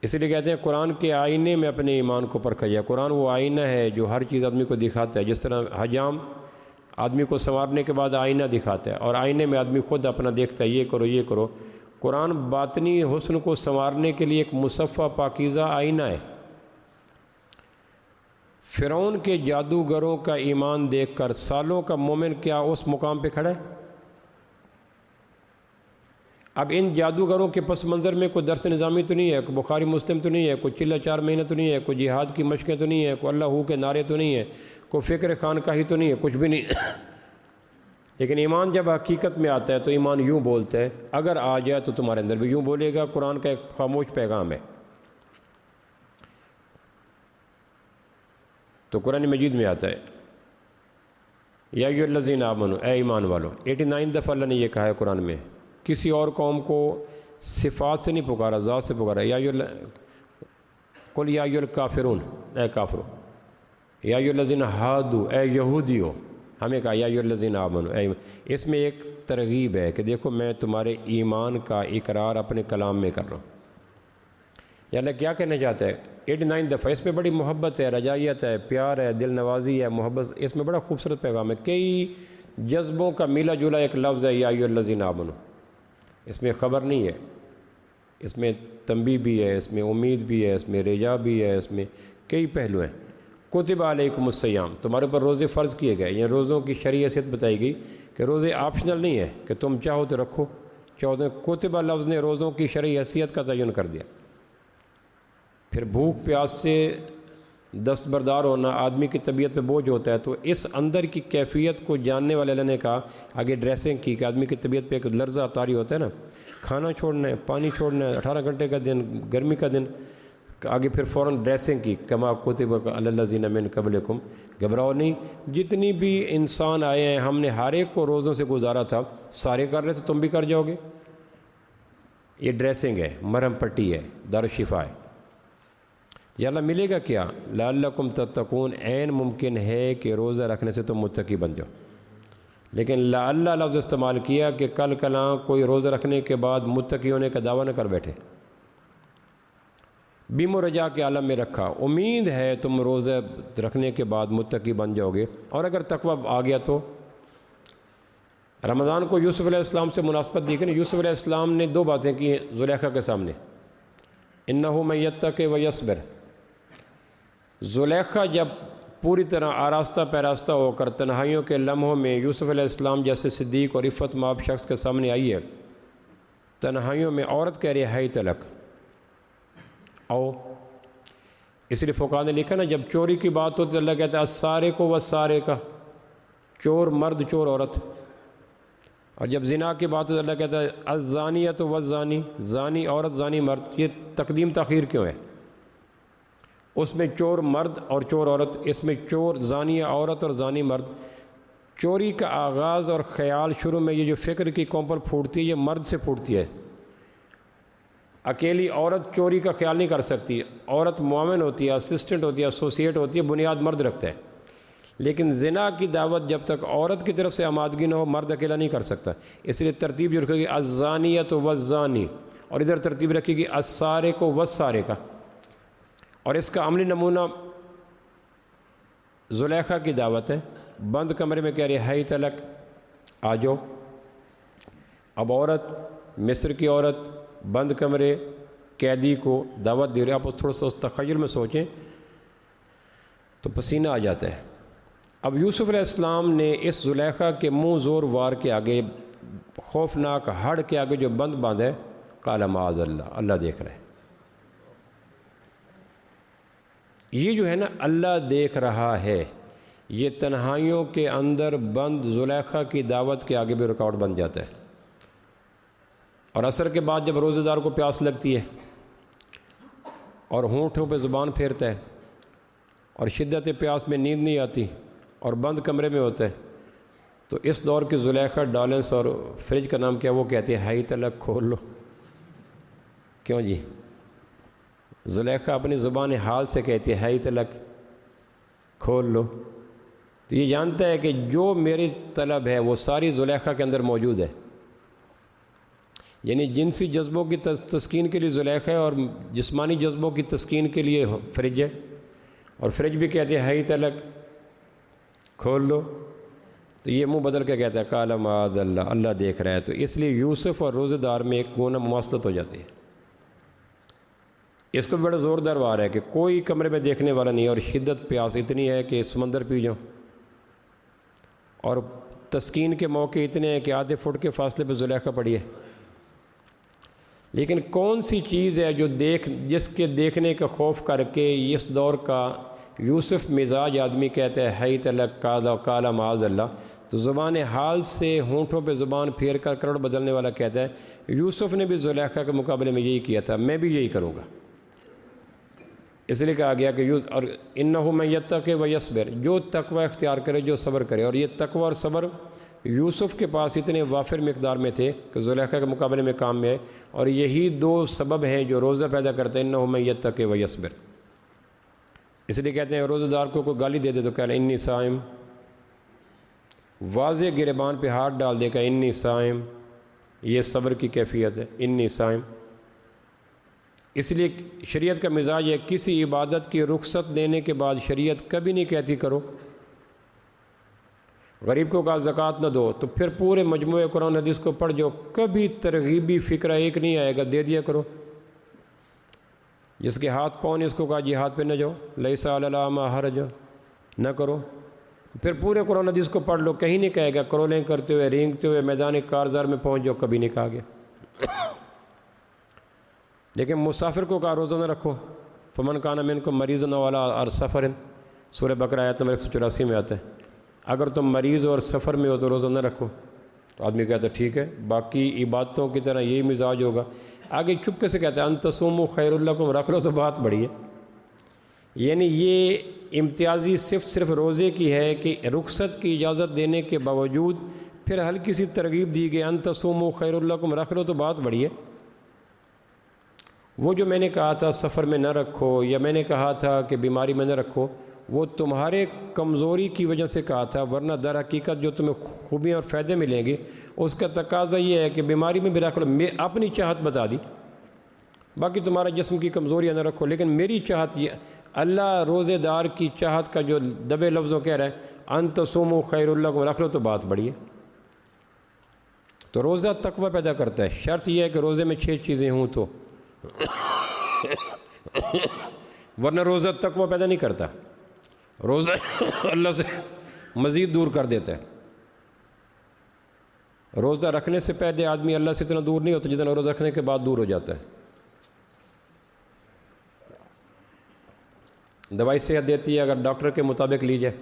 اس لیے کہتے ہیں قرآن کے آئینے میں اپنے ایمان کو پرکھا جائے۔ قرآن وہ آئینہ ہے جو ہر چیز آدمی کو دکھاتا ہے، جس طرح حجام آدمی کو سنوارنے کے بعد آئینہ دکھاتا ہے، اور آئینے میں آدمی خود اپنا دیکھتا ہے یہ کرو یہ کرو۔ قرآن باطنی حسن کو سنوارنے کے لیے ایک مصفہ پاکیزہ آئینہ ہے۔ فرعون کے جادوگروں کا ایمان دیکھ کر سالوں کا مومن کیا اس مقام پہ کھڑا ہے؟ اب ان جادوگروں کے پس منظر میں کوئی درس نظامی تو نہیں ہے، کوئی بخاری مسلم تو نہیں ہے، کوئی چلہ 4 مہینہ تو نہیں ہے، کوئی جہاد کی مشقیں تو نہیں ہے، کوئی اللہ ہو کے نعرے تو نہیں ہے، کوئی فکر خانقاہی تو نہیں ہے، کچھ بھی نہیں۔ لیکن ایمان جب حقیقت میں آتا ہے تو ایمان یوں بولتا ہے، اگر آ جائے تو تمہارے اندر بھی یوں بولے گا۔ قرآن کا ایک خاموش پیغام ہے۔ تو قرآن مجید میں آتا ہے یا ایھا الذین آمنوا، اے ایمان والو، 89 دفعہ اللہ نے یہ کہا ہے قرآن میں۔ کسی اور قوم کو صفات سے نہیں پکارا، ذات سے پکارا۔ قل یا ایھا الکافرون، اے کافرو، یا ایھا الذین ہادوا، اے یہودیو، ہمیں کہا یا ایھا الذین آمنوا، اے اس میں ایک ترغیب ہے کہ دیکھو میں تمہارے ایمان کا اقرار اپنے کلام میں کر رہا ہوں۔ یا اللہ کیا کہنا چاہتا ہے؟ 89 دفعہ۔ اس میں بڑی محبت ہے، رجائیت ہے، پیار ہے، دل نوازی ہے، محبت، اس میں بڑا خوبصورت پیغام ہے۔ کئی جذبوں کا ملا جلا ایک لفظ ہے یا ایھا الذین آمنوا۔ اس میں خبر نہیں ہے، اس میں تنبیہ بھی ہے، اس میں امید بھی ہے، اس میں رجا بھی ہے، اس میں کئی پہلو ہیں۔ کتب علیکم الصیام، تمہارے اوپر روزے فرض کیے گئے، یعنی روزوں کی شرعی حیثیت بتائی گئی کہ روزے آپشنل نہیں ہے کہ تم چاہو تو رکھو، چاہو تو۔ کتبہ لفظ نے روزوں کی شرعی حیثیت کا تعین کر دیا۔ پھر بھوک پیاس سے دستبردار ہونا آدمی کی طبیعت پہ بوجھ ہوتا ہے، تو اس اندر کی کیفیت کو جاننے والے اللہ نے کہا آگے ڈریسنگ کی کہ آدمی کی طبیعت پہ ایک لرزہ طاری ہوتا ہے نا، کھانا چھوڑنا ہے، پانی چھوڑنا ہے، 18 گھنٹے کا دن، گرمی کا دن، آگے پھر فوراً ڈریسنگ کی کما کتب علی الذین من قبلکم۔ گھبراؤ نہیں، جتنی بھی انسان آئے ہیں ہم نے ہر ایک کو روزوں سے گزارا تھا، سارے کر رہے تھے، تم بھی کر جاؤ گے۔ یہ ڈریسنگ ہے، مرہم پٹی ہے، دارالشفا ہے۔ یا اللہ ملے گا کیا؟ لعلکم تتقون، عین ممکن ہے کہ روزہ رکھنے سے تم متقی بن جاؤ، لیکن لعل لفظ استعمال کیا کہ کل کلاں کوئی روزہ رکھنے کے بعد متقی ہونے کا دعویٰ نہ کر بیٹھے۔ بیم و رجا کے عالم میں رکھا، امید ہے تم روزہ رکھنے کے بعد متقی بن جاؤ گے۔ اور اگر تقویٰ آ گیا تو رمضان کو یوسف علیہ السلام سے مناسبت دی گئی۔ یوسف علیہ السلام نے 2 باتیں کی ہیں زلیخا کے سامنے، انہ من یتق و یصبر۔ زلیخا جب پوری طرح آراستہ پیراستہ ہو کر تنہائیوں کے لمحوں میں یوسف علیہ السلام جیسے صدیق اور عفت مآب شخص کے سامنے آئی ہے، تنہائیوں میں عورت کہہ رہی ہے ہائی تلک آؤ۔ اس لیے فقہاء نے لکھا نا، جب چوری کی بات ہوتی ہے اللہ کہتا ہے السارق و السارقہ، چور مرد چور عورت، اور جب زنا کی بات ہوتی ہے اللہ کہتا ہے الزانیۃ والزانی، زانی عورت زانی مرد۔ یہ تقدیم تاخیر کیوں ہے؟ اس میں چور مرد اور چور عورت، اس میں چور زانیہ عورت اور زانی مرد۔ چوری کا آغاز اور خیال شروع میں یہ جو فکر کی کومپل پھوٹتی ہے یہ مرد سے پھوٹتی ہے۔ اکیلی عورت چوری کا خیال نہیں کر سکتی، عورت معاون ہوتی ہے، اسسٹنٹ ہوتی ہے، ایسوسیٹ ہوتی ہے، بنیاد مرد رکھتا ہے۔ لیکن زنا کی دعوت جب تک عورت کی طرف سے آمادگی نہ ہو مرد اکیلا نہیں کر سکتا، اس لیے ترتیب جو رکھے گی الزانیۃ والزانی، اور ادھر ترتیب رکھے گی السارق والسارقہ۔ اور اس کا عملی نمونہ زلیخا کی دعوت ہے، بند کمرے میں کہہ رہی ہے تلک آ جاؤ۔ اب عورت، مصر کی عورت بند کمرے قیدی کو دعوت دے رہے، آپ تھوڑا سا اس تخیل میں سوچیں تو پسینہ آ جاتا ہے۔ اب یوسف علیہ السلام نے اس زلیخا کے منہ زور وار کے آگے، خوفناک ہڑ کے آگے جو بند باندھا ہے، قال معاذ اللہ، اللہ دیکھ رہا ہے۔ یہ جو ہے نا اللہ دیکھ رہا ہے، یہ تنہائیوں کے اندر بند زلیخا کی دعوت کے آگے بھی رکاوٹ بن جاتا ہے۔ اور عصر کے بعد جب روزے دار کو پیاس لگتی ہے اور ہونٹوں پہ زبان پھیرتا ہے اور شدت پیاس میں نیند نہیں آتی اور بند کمرے میں ہوتا ہے، تو اس دور کی زلیخا ڈالنس، اور فریج کا نام کیا وہ کہتے ہیں ہائی تلک کھول لو۔ کیوں جی؟ زلیخا اپنی زبان حال سے کہتی ہے ہائی تلک کھول لو، تو یہ جانتا ہے کہ جو میری طلب ہے وہ ساری زلیخا کے اندر موجود ہے۔ یعنی جنسی جذبوں کی تسکین کے لیے زلیخا ہے، اور جسمانی جذبوں کی تسکین کے لیے فریج ہے، اور فریج بھی کہتے ہیں ہائی تلک کھول لو، تو یہ منہ بدل کے کہتا ہے قال معاذ اللہ، اللہ دیکھ رہا ہے۔ تو اس لیے یوسف اور روزے دار میں ایک گونا مواصلت ہو جاتی ہے۔ اس کو بڑا زوردار وار ہے کہ کوئی کمرے میں دیکھنے والا نہیں ہے، اور شدت پیاس اتنی ہے کہ سمندر پی جاؤ، اور تسکین کے موقع اتنے ہیں کہ آدھے فٹ کے فاصلے پہ زلیخا پڑی ہے۔ لیکن کون سی چیز ہے جو جس کے دیکھنے کا خوف کر کے اس دور کا یوسف مزاج آدمی کہتا ہے ہائی تلک قال معاذ اللہ، تو زبان حال سے ہونٹوں پہ زبان پھیر کر کروڑ بدلنے والا کہتا ہے یوسف نے بھی زلیخا کے مقابلے میں یہی کیا تھا، میں بھی یہی کروں گا۔ اس لیے کہا گیا کہ اور انہ من یتق و یصبر، جو تقوی اختیار کرے، جو صبر کرے، اور یہ تقوی اور صبر یوسف کے پاس اتنے وافر مقدار میں تھے کہ زلیخا کے مقابلے میں کام میں ہے، اور یہی دو سبب ہیں جو روزہ پیدا کرتے ہیں، انہ من یتق و یصبر۔ اس لیے کہتے ہیں روزہ دار کو کوئی گالی دے دے تو کہنا انی صائم، واضح گریبان پہ ہاتھ ڈال دے گا انی صائم، یہ صبر کی کیفیت ہے، انی صائم۔ اس لیے شریعت کا مزاج ہے کسی عبادت کی رخصت دینے کے بعد شریعت کبھی نہیں کہتی کرو۔ غریب کو کہا زکوٰۃ نہ دو تو پھر پورے مجموعے قرآن حدیث کو پڑھ جو کبھی ترغیبی فکرہ ایک نہیں آئے گا دے دیا کرو۔ جس کے ہاتھ پاؤں نے اس کو کہا جہاد پہ نہ جاؤ، لیس علی الاعمی حرج، نہ کرو، پھر پورے قرآن حدیث کو پڑھ لو، کہیں نہیں کہے گا کرولیں کرتے ہوئے رینگتے ہوئے میدان کارزار میں پہنچ جاؤ، کبھی نہیں کہا گیا۔ لیکن مسافر کو کہا روزہ نہ رکھو، فمن کان منکم مریضا او علی سفر، سورہ بقرہ آیت نمبر 184 میں آتا ہے اگر تم مریض اور سفر میں ہو تو روزہ نہ رکھو۔ تو آدمی کہتا ہے ٹھیک ہے، باقی عبادتوں کی طرح یہی مزاج ہوگا۔ آگے چپکے سے کہتا ہے ان تصوموا خیر لکم، رکھ لو تو بات بڑی ہے۔ یعنی یہ امتیازی صرف روزے کی ہے کہ رخصت کی اجازت دینے کے باوجود پھر ہلکی سی ترغیب دی گئی ان تصوموا خیر لکم، رکھ لو تو بات بڑی ہے۔ وہ جو میں نے کہا تھا سفر میں نہ رکھو، یا میں نے کہا تھا کہ بیماری میں نہ رکھو، وہ تمہارے کمزوری کی وجہ سے کہا تھا، ورنہ در حقیقت جو تمہیں خوبیاں اور فائدے ملیں گے اس کا تقاضا یہ ہے کہ بیماری میں بھی رکھ لو، میں اپنی چاہت بتا دی، باقی تمہارا جسم کی کمزوریاں نہ رکھو، لیکن میری چاہت یہ، اللہ روزے دار کی چاہت کا جو دبے لفظوں کہہ رہا ہے ان تصوموا خیر لکم، رکھ لو تو بات بڑی ہے۔ تو روزہ تقوی پیدا کرتا ہے، شرط یہ ہے کہ روزے میں 6 چیزیں ہوں تو، ورنہ روزہ تقوی پیدا نہیں کرتا، روزہ اللہ سے مزید دور کر دیتا ہے۔ روزہ رکھنے سے پہلے آدمی اللہ سے اتنا دور نہیں ہوتا جتنا روزہ رکھنے کے بعد دور ہو جاتا ہے۔ دوائی صحت دیتی ہے اگر ڈاکٹر کے مطابق لی جائے،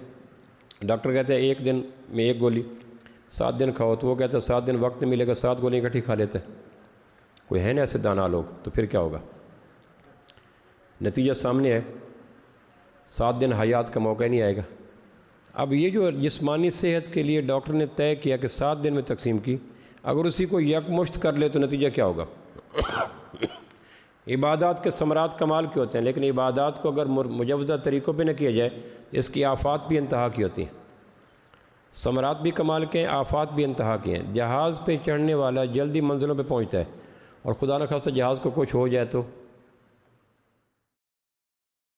ڈاکٹر کہتے ہیں 1 دن میں 1 گولی 7 دن کھاؤ، تو وہ کہتا ہے 7 دن وقت ملے گا 7 گولیاں اکٹھی کھا لیتے ہیں۔ کوئی ہے نا ایسے دانا لوگ، تو پھر کیا ہوگا؟ نتیجہ سامنے ہے، 7 دن حیات کا موقع نہیں آئے گا۔ اب یہ جو جسمانی صحت کے لیے ڈاکٹر نے طے کیا کہ 7 دن میں تقسیم کی، اگر اسی کو یکمشت کر لے تو نتیجہ کیا ہوگا؟ عبادات کے ثمرات کمال کے ہوتے ہیں، لیکن عبادات کو اگر مجوزہ طریقوں پہ نہ کیا جائے اس کی آفات بھی انتہا کی ہوتی ہیں۔ ثمرات بھی کمال کے ہیں، آفات بھی انتہا کے ہیں۔ جہاز پہ چڑھنے والا جلدی منزلوں پہ پہنچتا ہے، اور خدا نخواستہ جہاز کو کچھ ہو جائے تو